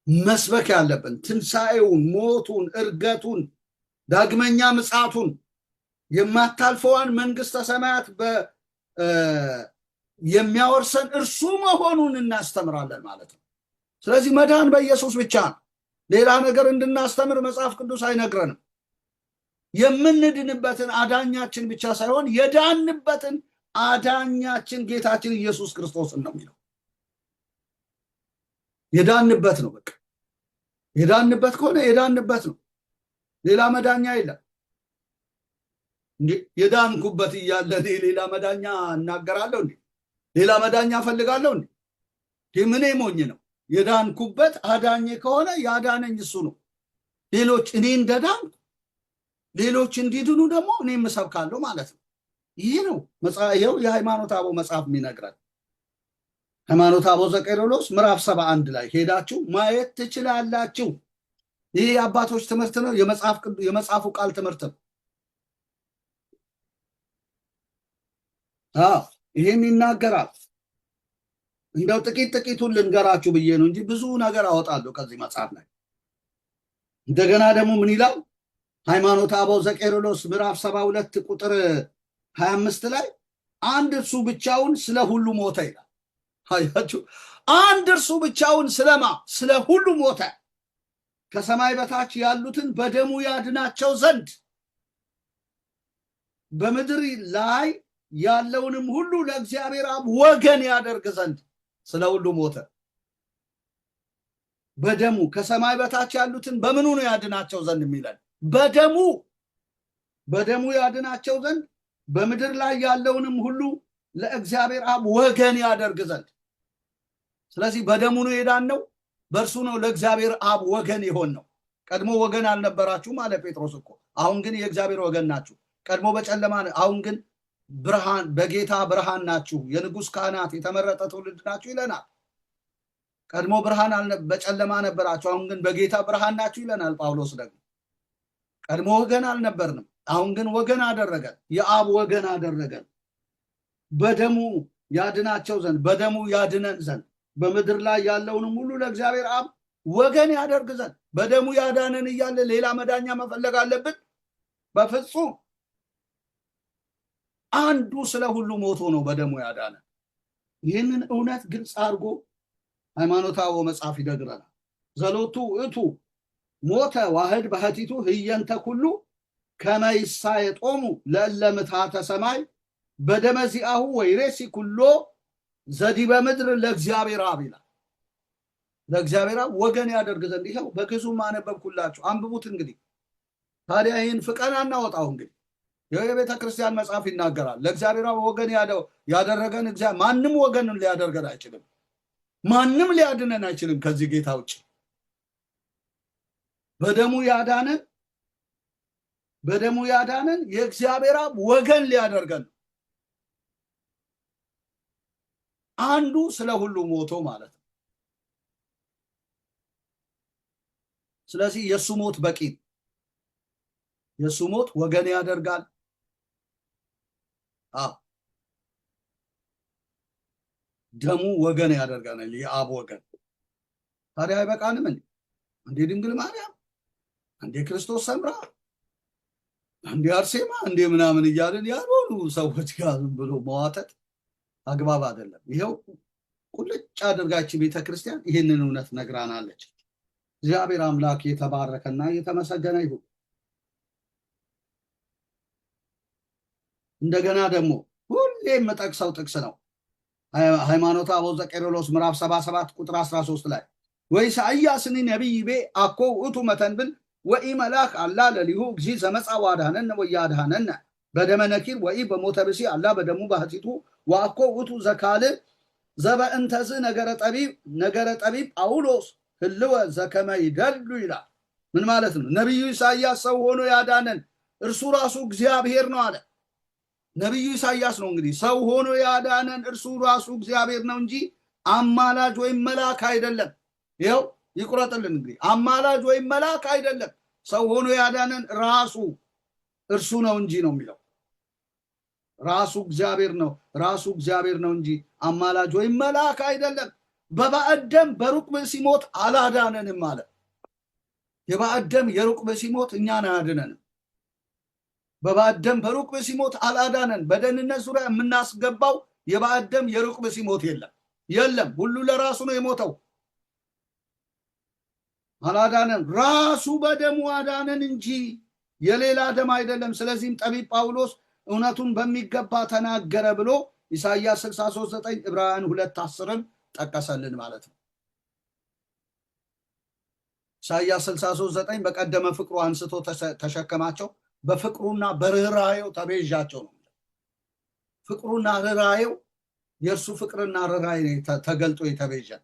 C: መስበክ ያለብን። ትንሣኤውን፣ ሞቱን፣ እርገቱን፣ ዳግመኛ ምጽአቱን፣ የማታልፈዋን መንግሥተ ሰማያት የሚያወርሰን እርሱ መሆኑን እናስተምራለን ማለት ነው። ስለዚህ መዳን በኢየሱስ ብቻ ነው። ሌላ ነገር እንድናስተምር መጽሐፍ ቅዱስ አይነግረንም። የምንድንበትን አዳኛችን ብቻ ሳይሆን የዳንበትን አዳኛችን ጌታችን ኢየሱስ ክርስቶስን ነው የሚለው። የዳንበት ነው። በቃ የዳንበት ከሆነ የዳንበት ነው። ሌላ መዳኛ የለም። የዳንኩበት እያለ ሌላ መዳኛ እናገራለሁ እንዴ? ሌላ መዳኛ ፈልጋለሁ እንዴ? ምን ሞኝ ነው? የዳንኩበት አዳኜ ከሆነ ያዳነኝ እሱ ነው። ሌሎች እኔ እንደዳንኩ ሌሎች እንዲድኑ ደግሞ እኔ እሰብካለሁ ማለት ነው። ይህ ነው ይኸው የሃይማኖተ አበው መጽሐፍ የሚነግረን። ሃይማኖተ አበው ዘቄርሎስ ምዕራፍ 71 ላይ ሄዳችሁ ማየት ትችላላችሁ። ይህ የአባቶች ትምህርት ነው። የመጽሐፉ ቃል ትምህርት ነው። ይህን ይናገራል። እንደው ጥቂቱን ልንገራችሁ ብዬ ነው እንጂ ብዙ ነገር አወጣለሁ ከዚህ መጽሐፍ ላይ። እንደገና ደግሞ ምን ይላል? ሃይማኖተ አበው ዘቄርሎስ ምዕራፍ 72 ቁጥር 25 ላይ አንድ እርሱ ብቻውን ስለ ሁሉ ሞተ ይላል። አያችሁ፣ አንድ እርሱ ብቻውን ስለ ሁሉ ሞተ፣ ከሰማይ በታች ያሉትን በደሙ ያድናቸው ዘንድ በምድር ላይ ያለውንም ሁሉ ለእግዚአብሔር አብ ወገን ያደርግ ዘንድ ስለ ሁሉ ሞተ። በደሙ ከሰማይ በታች ያሉትን በምኑ ነው ያድናቸው ዘንድ የሚለን? በደሙ ያድናቸው ዘንድ በምድር ላይ ያለውንም ሁሉ ለእግዚአብሔር አብ ወገን ያደርግ ዘንድ። ስለዚህ በደሙ ነው የዳነው፣ በእርሱ ነው ለእግዚአብሔር አብ ወገን የሆን ነው። ቀድሞ ወገን አልነበራችሁም አለ ጴጥሮስ እኮ። አሁን ግን የእግዚአብሔር ወገን ናችሁ። ቀድሞ በጨለማ፣ አሁን ግን ብርሃን፣ በጌታ ብርሃን ናችሁ፣ የንጉሥ ካህናት፣ የተመረጠ ትውልድ ናችሁ ይለናል። ቀድሞ ብርሃን በጨለማ ነበራችሁ፣ አሁን ግን በጌታ ብርሃን ናችሁ ይለናል ጳውሎስ ደግሞ። ቀድሞ ወገን አልነበርንም፣ አሁን ግን ወገን አደረገን፣ የአብ ወገን አደረገን። በደሙ ያድናቸው ዘንድ፣ በደሙ ያድነን ዘንድ፣ በምድር ላይ ያለውንም ሁሉ ለእግዚአብሔር አብ ወገን ያደርግ ዘንድ። በደሙ ያዳነን እያለ ሌላ መዳኛ መፈለግ አለብን? በፍጹም። አንዱ ስለ ሁሉ ሞቶ ነው በደሙ ያዳነን። ይህንን እውነት ግልጽ አድርጎ ሃይማኖተ አበው መጽሐፍ ይነግረናል። ዘሎቱ እቱ ሞተ ዋህድ ባህቲቱ ህየንተ ኩሉ ከመይሳ የጦሙ ለለምታተ ሰማይ በደመዚአሁ ወይሬሲ ኩሎ ዘዲበ ምድር ለእግዚአብሔር አብ ይላል። ለእግዚአብሔር አብ ወገን ያደርግ ዘንድ ይኸው በግዙ ማነበብኩላችሁ አንብቡት። እንግዲህ ታዲያ ይህን ፍቀን አናወጣው። እንግዲህ የቤተ ክርስቲያን መጽሐፍ ይናገራል። ለእግዚአብሔር አብ ወገን ያደረገን እግዚአብሔር ማንም ወገን ሊያደርገን አይችልም። ማንም ሊያድነን አይችልም ከዚህ ጌታ ውጭ። በደሙ ያዳነን የእግዚአብሔር አብ ወገን ሊያደርገን አንዱ ስለ ሁሉ ሞቶ ማለት ነው። ስለዚህ የሱ ሞት በቂ፣ የሱ ሞት ወገን ያደርጋል። ደሙ ወገን ያደርጋናል፣ የአብ ወገን። ታዲያ አይበቃንም እንዴ? አንዴ ድንግል ማርያም፣ አንዴ ክርስቶስ ሰምራ፣ አንዴ አርሴማ፣ አንዴ ምናምን እያልን ያልሆኑ ሰዎች ጋር ዝም ብሎ መዋጠጥ አግባብ አይደለም። ይሄው ቁልጭ አድርጋች ቤተክርስቲያን ይህንን እውነት ነግራናለች። እግዚአብሔር አምላክ የተባረከና የተመሰገነ ይሁን። እንደገና ደግሞ ሁሌ የምጠቅሰው ጥቅስ ነው። ሃይማኖተ አበው ዘቄርሎስ ምዕራፍ 77 ቁጥር 13 ላይ ወኢሳይያስኒ ነቢይ ቤ አኮ ውእቱ መተንብል ወኢመላክ አላ ለሊሁ እግዚእ ዘመጽአ ወአድኀነነ ወያድኀነነ በደመ ነኪር ወኢ በሞተ ብእሲ አላ በደሙ ባሕቲቱ ወአኮ ውእቱ ዘካልእ ዘበእንተዝ ነገረ ጠቢብ ጳውሎስ ህልወ ዘከመ ይደሉ ይላል። ምን ማለት ነው? ነቢዩ ኢሳይያስ ሰው ሆኖ ያዳነን እርሱ ራሱ እግዚአብሔር ነው አለ። ነቢዩ ኢሳይያስ ነው እንግዲህ ሰው ሆኖ ያዳነን እርሱ ራሱ እግዚአብሔር ነው እንጂ አማላጅ ወይም መልአክ አይደለም። ይኸው ይቁረጥልን እንግዲህ አማላጅ ወይም መልአክ አይደለም። ሰው ሆኖ ያዳነን ራሱ እርሱ ነው እንጂ ነው የሚለው። ራሱ እግዚአብሔር ነው እንጂ አማላጅ ወይም መልአክ አይደለም። በባዕድ ደም በሩቅ ብእሲ ሞት አላዳነንም አለ። የባዕድ ደም የሩቅ ብእሲ ሞት እኛን አያድነንም። በባዕድ ደም በሩቅ ብእሲ ሞት አላዳነን። በደህንነት ዙሪያ የምናስገባው የባዕድ ደም የሩቅ ብእሲ ሞት የለም። ሁሉ ለራሱ ነው የሞተው። አላዳነን፣ ራሱ በደሙ አዳነን እንጂ የሌላ ደም አይደለም። ስለዚህም ጠቢብ ጳውሎስ እውነቱን በሚገባ ተናገረ ብሎ ኢሳይያስ 63:9 ዕብራውያን 2:10 ጠቀሰልን ማለት ነው። ኢሳይያስ 63:9 በቀደመ ፍቅሩ አንስቶ ተሸከማቸው፣ በፍቅሩና በርኅራኄው ተቤዣቸው ነው። ፍቅሩና ርኅራኄው የእርሱ ፍቅርና ርኅራኄ ተገልጦ የተቤዣል።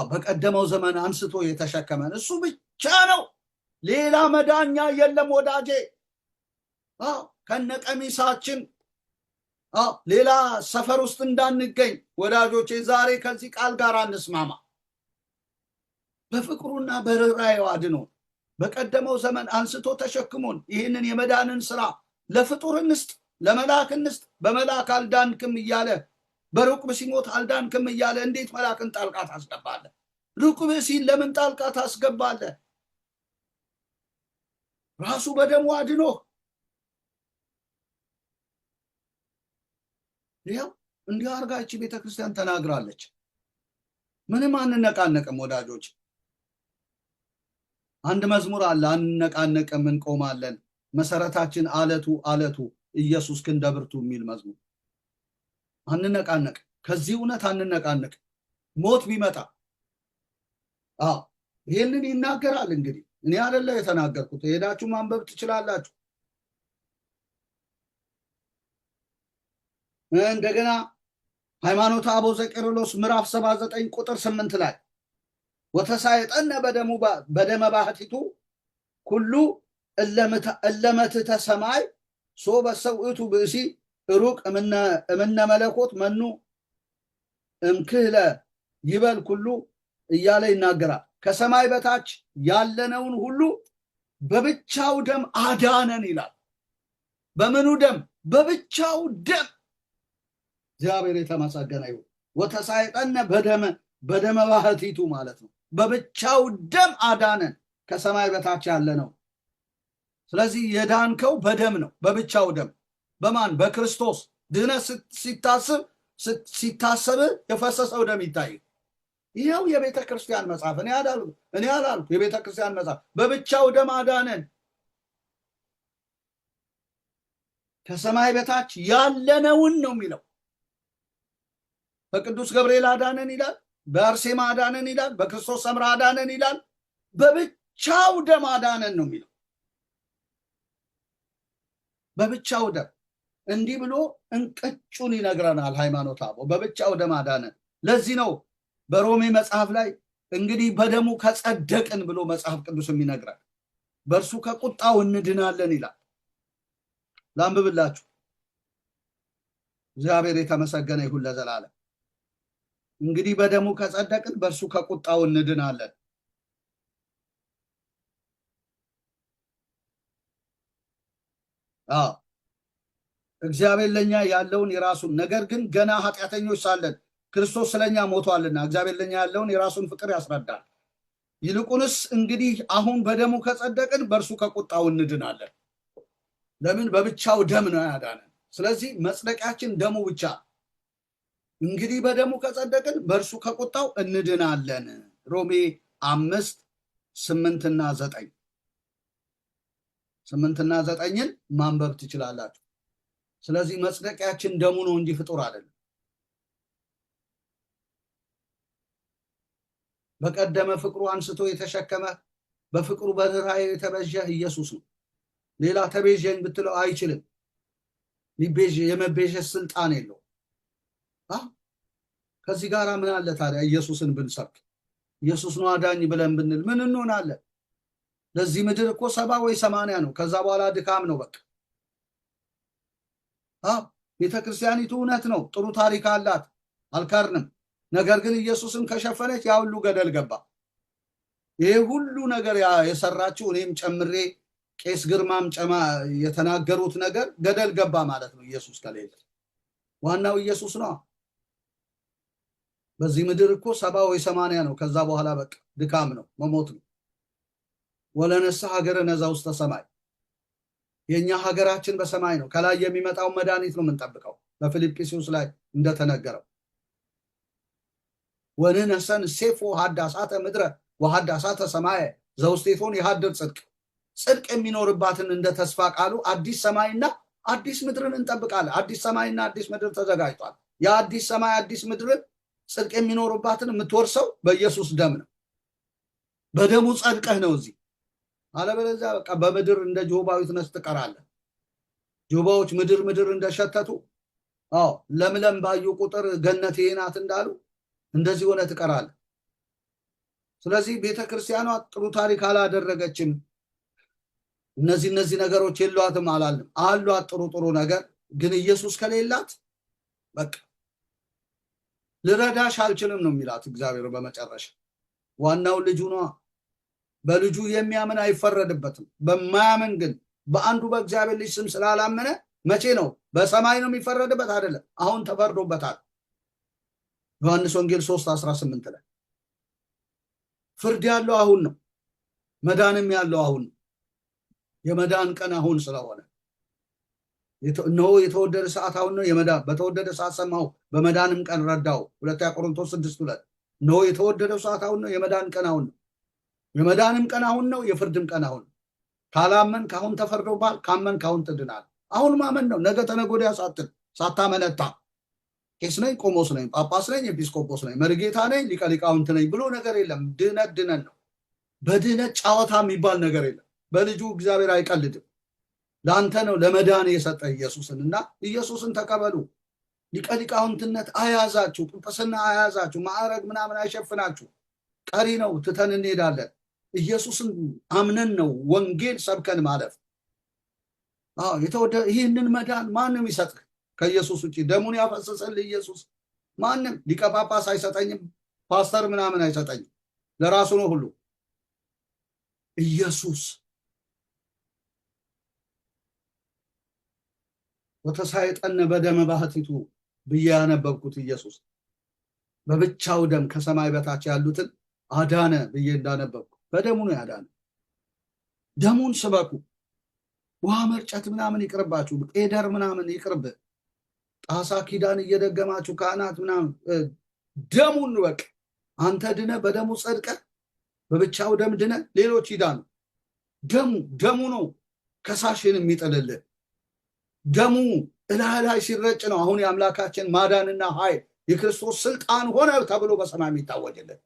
C: በቀደመው ዘመን አንስቶ የተሸከመን እሱ ብቻ ነው። ሌላ መዳኛ የለም ወዳጄ። ከነቀሚሳችን ሌላ ሰፈር ውስጥ እንዳንገኝ ወዳጆቼ፣ ዛሬ ከዚህ ቃል ጋር አንስማማ። በፍቅሩና በርኅራኄው አድኖን በቀደመው ዘመን አንስቶ ተሸክሞን ይህንን የመዳንን ስራ ለፍጡር እንስጥ፣ ለመልአክ እንስጥ። በመልአክ አልዳንክም እያለ በሩቅ ብእሲ ሞት አልዳንክም እያለ እንዴት መልአክን ጣልቃ ታስገባለህ? ሩቅ ብእሲን ለምን ጣልቃ ታስገባለህ? ራሱ በደሙ አድኖህ። ይኸው እንዲህ አድርጋች ቤተክርስቲያን ተናግራለች። ምንም አንነቃነቅም ወዳጆች። አንድ መዝሙር አለ፣ አንነቃነቅም እንቆማለን፣ መሰረታችን አለቱ ኢየሱስ ክንደ ብርቱ የሚል መዝሙር። አንነቃነቅ፣ ከዚህ እውነት አንነቃነቅ። ሞት ቢመጣ ይህንን ይናገራል። እንግዲህ እኔ አይደለ የተናገርኩት፣ ሄዳችሁ ማንበብ ትችላላችሁ። እንደገና ሃይማኖተ አበው ዘቄርሎስ ምዕራፍ 79 ቁጥር 8 ላይ ወተሳየጠነ በደመ ባሕቲቱ ኩሉ እለመትተ ሰማይ ሶበሰ ውእቱ ብእሲ ሩቅ እምነ መለኮት መኑ እምክህለ ይበል ኩሉ እያለ ይናገራል። ከሰማይ በታች ያለነውን ሁሉ በብቻው ደም አዳነን ይላል። በምኑ ደም? በብቻው ደም። እግዚአብሔር የተመሰገነ ይሁን። ወተሳየጠነ በደመ ባሕቲቱ ማለት ነው። በብቻው ደም አዳነን፣ ከሰማይ በታች ያለነው። ስለዚህ የዳንከው በደም ነው፣ በብቻው ደም። በማን? በክርስቶስ። ድህነት ሲታሰብ የፈሰሰው ደም ይታይ። ይኸው የቤተ ክርስቲያን መጽሐፍ። እኔ አላልኩ፣ የቤተ ክርስቲያን መጽሐፍ በብቻው ደም አዳነን። ከሰማይ በታች ያለነውን ነው የሚለው። በቅዱስ ገብርኤል አዳነን ይላል፣ በአርሴማ አዳነን ይላል፣ በክርስቶስ ሰምራ አዳነን ይላል፣ በብቻው ደም አዳነን ነው የሚለው። በብቻው ደም እንዲህ ብሎ እንቅጩን ይነግረናል ሃይማኖተ አበው። በብቻው ደም አዳነን። ለዚህ ነው በሮሜ መጽሐፍ ላይ እንግዲህ በደሙ ከጸደቅን ብሎ መጽሐፍ ቅዱስ የሚነግራል። በእርሱ ከቁጣው እንድናለን ይላል። ላንብብላችሁ። እግዚአብሔር የተመሰገነ ይሁን ለዘላለም። እንግዲህ በደሙ ከጸደቅን በእርሱ ከቁጣው እንድናለን። እግዚአብሔር ለኛ ያለውን የራሱን ነገር ግን ገና ኃጢአተኞች ሳለን ክርስቶስ ስለኛ ሞቷልና እግዚአብሔር ለኛ ያለውን የራሱን ፍቅር ያስረዳል። ይልቁንስ እንግዲህ አሁን በደሙ ከጸደቅን በእርሱ ከቁጣው እንድናለን። ለምን? በብቻው ደም ነው ያዳነን። ስለዚህ መጽደቂያችን ደሙ ብቻ። እንግዲህ በደሙ ከጸደቅን በእርሱ ከቁጣው እንድናለን። ሮሜ 5:8 እና 9 8 እና 9ን ማንበብ ትችላላችሁ። ስለዚህ መጽደቂያችን ደሙ ነው እንጂ ፍጡር አይደለም። በቀደመ ፍቅሩ አንስቶ የተሸከመ በፍቅሩ በርኅራኄ የተቤዠ ኢየሱስ ነው። ሌላ ተቤዠኝ ብትለው አይችልም። የመቤዠት ስልጣን የለው። ከዚህ ጋር ምን አለ ታዲያ? ኢየሱስን ብንሰብክ ኢየሱስ ነው አዳኝ ብለን ብንል ምን እንሆናለን? ለዚህ ምድር እኮ 70 ወይ 80 ነው። ከዛ በኋላ ድካም ነው በቃ። ቤተክርስቲያኒቱ እውነት ነው ጥሩ ታሪክ አላት፣ አልካርንም። ነገር ግን ኢየሱስን ከሸፈነች ያ ሁሉ ገደል ገባ። ይሄ ሁሉ ነገር የሰራችው እኔም ጨምሬ ቄስ ግርማም የተናገሩት ነገር ገደል ገባ ማለት ነው። ኢየሱስ ከሌለ ዋናው ኢየሱስ ነው። በዚህ ምድር እኮ 70 ወይ 80 ነው። ከዛ በኋላ በቃ ድካም ነው፣ መሞት ነው። ወለነሳ ሀገረ ነዛ ውስተ ሰማይ። የኛ ሀገራችን በሰማይ ነው። ከላይ የሚመጣው መድኃኒት ነው የምንጠብቀው። በፊልጵስዩስ ላይ እንደተነገረው ወንነሰን ሴፎ ሀዳሳተ ምድረ ወሀዳሳተ ሰማይ ዘውስቴቶን የሀድር ጽድቅ የሚኖርባትን እንደ ተስፋ ቃሉ አዲስ ሰማይና አዲስ ምድርን እንጠብቃለን። አዲስ ሰማይና አዲስ ምድር ተዘጋጅቷል። የአዲስ ሰማይ አዲስ ምድርን ጽድቅ የሚኖርባትን የምትወርሰው በኢየሱስ ደም ነው። በደሙ ጸድቀህ ነው እዚህ። አለበለዚያ በቃ በምድር እንደ ጆባዊት ነስ ትቀራለህ። ጆባዎች ምድር እንደሸተቱ ለምለም ባዩ ቁጥር ገነት ናት እንዳሉ እንደዚህ ሆነ ትቀራለህ። ስለዚህ ቤተክርስቲያኗ ጥሩ ታሪክ አላደረገችም። እነዚህ ነገሮች የሏትም አላልንም። አሏት ጥሩ ነገር። ግን ኢየሱስ ከሌላት በቃ ልረዳሽ አልችልም ነው የሚላት እግዚአብሔር። በመጨረሻ ዋናው ልጁ ነው። በልጁ የሚያምን አይፈረድበትም። በማያምን ግን በአንዱ በእግዚአብሔር ልጅ ስም ስላላመነ መቼ ነው? በሰማይ ነው የሚፈረድበት አይደለም። አሁን ተፈርዶበታል። ዮሐንስ ወንጌል 3:18 ላይ ፍርድ ያለው አሁን ነው። መዳንም ያለው አሁን ነው። የመዳን ቀን አሁን ስለሆነ ነው። የተወደደ ሰዓት አሁን ነው። በተወደደ ሰዓት ሰማሁ፣ በመዳንም ቀን ረዳው። 2 ቆሮንቶስ 6:2 ነው። የተወደደው ሰዓት አሁን ነው። የመዳን ቀን አሁን ነው። የመዳንም ቀን አሁን ነው። የፍርድም ቀን አሁን ነው። ካላመን ካሁን ተፈርዶባል። ካመን ካሁን ትድናል። አሁን ማመን ነው። ነገ ተነገ ወዲያ ሳትል ሳታመነታ ቄስ ነኝ፣ ቆሞስ ነኝ፣ ጳጳስ ነኝ፣ ኤጲስቆጶስ ነኝ፣ መርጌታ ነኝ፣ ሊቀ ሊቃውንት ነኝ ብሎ ነገር የለም። ድነት ነው። በድነት ጨዋታ የሚባል ነገር የለም። በልጁ እግዚአብሔር አይቀልድም። ለአንተ ነው ለመዳን የሰጠ ኢየሱስን እና ኢየሱስን ተቀበሉ። ሊቀ ሊቃውንትነት አያዛችሁ፣ ጵጵስና አያዛችሁ፣ ማዕረግ ምናምን አይሸፍናችሁ። ቀሪ ነው፣ ትተን እንሄዳለን። ኢየሱስን አምነን ነው ወንጌል ሰብከን ማለፍ። ይህንን መዳን ማንም ይሰጥህ ከኢየሱስ ውጭ። ደሙን ያፈሰሰልህ ኢየሱስ ማንም ሊቀ ጳጳስ አይሰጠኝም፣ ፓስተር ምናምን አይሰጠኝም። ለራሱ ነው ሁሉ። ኢየሱስ ወተሳይጠነ በደመ ባህቲቱ ብዬ ያነበብኩት ኢየሱስ በብቻው ደም ከሰማይ በታች ያሉትን አዳነ ብዬ እንዳነበብኩ በደሙ ነው ያዳነ። ደሙን ስበኩ። ውሃ መርጨት ምናምን ይቅርባችሁ፣ ቄደር ምናምን ይቅርብ። ጣሳ ኪዳን እየደገማችሁ ካህናት ምናምን ደሙን በቃ አንተ ድነ በደሙ ጸድቀ፣ በብቻው ደም ድነ፣ ሌሎች ይዳኑ። ደሙ ነው ከሳሽን የሚጥልልህ። ደሙ እላይ ሲረጭ ነው አሁን የአምላካችን ማዳንና ኃይል የክርስቶስ ስልጣን ሆነ ተብሎ በሰማይ የሚታወጅልን።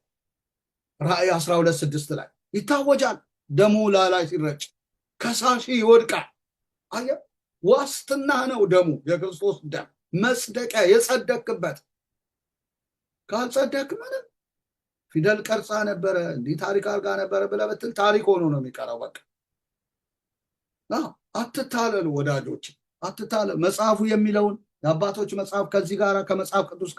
C: ራእይ 12:6 ላይ ይታወጃል። ደሙ ላይ ሲረጭ ከሳሺ ይወድቃል። አየ ዋስትና ነው ደሙ፣ የክርስቶስ ደም መጽደቂያ፣ የጸደቅበት። ካልጸደቅ ምንም ፊደል ቀርጻ ነበረ እንዲህ ታሪክ አርጋ ነበረ ብለህ ብትል ታሪክ ሆኖ ነው የሚቀረው። በቃ አትታለሉ ወዳጆች፣ አትታለሉ። መጽሐፉ የሚለውን የአባቶች መጽሐፍ ከዚህ ጋር ከመጽሐፍ ቅዱስ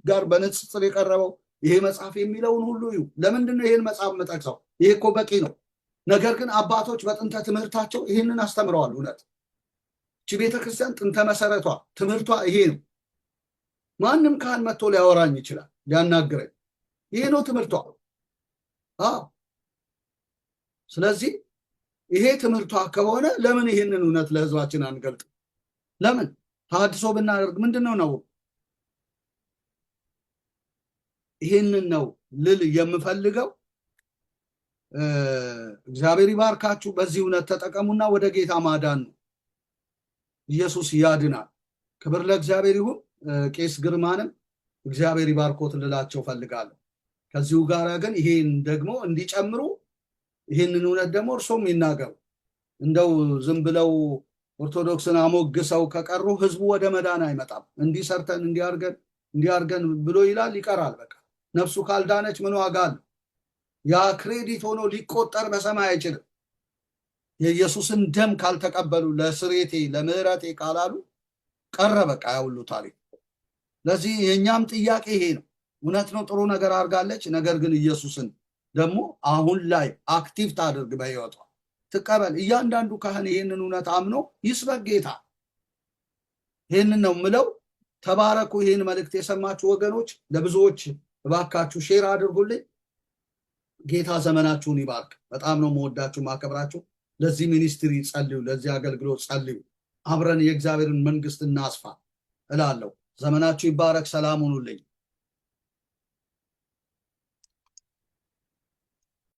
C: ጋር በንጽጽር የቀረበው ይሄ መጽሐፍ የሚለውን ሁሉ እዩ። ለምንድን ነው ይሄን መጽሐፍ መጠቅሰው? ይሄ እኮ በቂ ነው። ነገር ግን አባቶች በጥንተ ትምህርታቸው ይህንን አስተምረዋል። እውነት እቺ ቤተክርስቲያን ጥንተ መሰረቷ ትምህርቷ ይሄ ነው። ማንም ካህን መጥቶ ሊያወራኝ ይችላል፣ ሊያናግረኝ። ይሄ ነው ትምህርቷ። ስለዚህ ይሄ ትምህርቷ ከሆነ ለምን ይህንን እውነት ለህዝባችን አንገልጥ? ለምን ተሐድሶ ብናደርግ ምንድነው ነው? ይህንን ነው ልል የምፈልገው። እግዚአብሔር ይባርካችሁ። በዚህ እውነት ተጠቀሙና ወደ ጌታ ማዳን ነው። ኢየሱስ ያድናል። ክብር ለእግዚአብሔር ይሁን። ቄስ ግርማንም እግዚአብሔር ይባርኮት ልላቸው ፈልጋለሁ። ከዚሁ ጋር ግን ይሄን ደግሞ እንዲጨምሩ ይሄንን እውነት ደግሞ እርሶም ይናገሩ። እንደው ዝም ብለው ኦርቶዶክስን አሞግሰው ከቀሩ ህዝቡ ወደ መዳን አይመጣም። እንዲሰርተን እንዲያርገን ብሎ ይላል፣ ይቀራል። በቃ ነፍሱ ካልዳነች ምን ዋጋ አለው? ያ ክሬዲት ሆኖ ሊቆጠር በሰማይ አይችልም። የኢየሱስን ደም ካልተቀበሉ ለስሬቴ ለምህረቴ ካላሉ ቀረ በቃ ያ ሁሉ ታሪክ። ለዚህ የኛም ጥያቄ ይሄ ነው። እውነት ነው፣ ጥሩ ነገር አድርጋለች። ነገር ግን ኢየሱስን ደግሞ አሁን ላይ አክቲቭ ታድርግ፣ በህይወቷ ትቀበል። እያንዳንዱ ካህን ይህንን እውነት አምኖ ይስበክ ጌታ። ይህንን ነው ምለው። ተባረኩ። ይህን መልእክት የሰማችሁ ወገኖች ለብዙዎች እባካችሁ ሼር አድርጉልኝ። ጌታ ዘመናችሁን ይባርክ። በጣም ነው መወዳችሁ ማከብራችሁ። ለዚህ ሚኒስትሪ ጸልዩ፣ ለዚህ አገልግሎት ጸልዩ። አብረን የእግዚአብሔርን መንግስት እናስፋ እላለሁ። ዘመናችሁ ይባረክ። ሰላም ሁኑልኝ።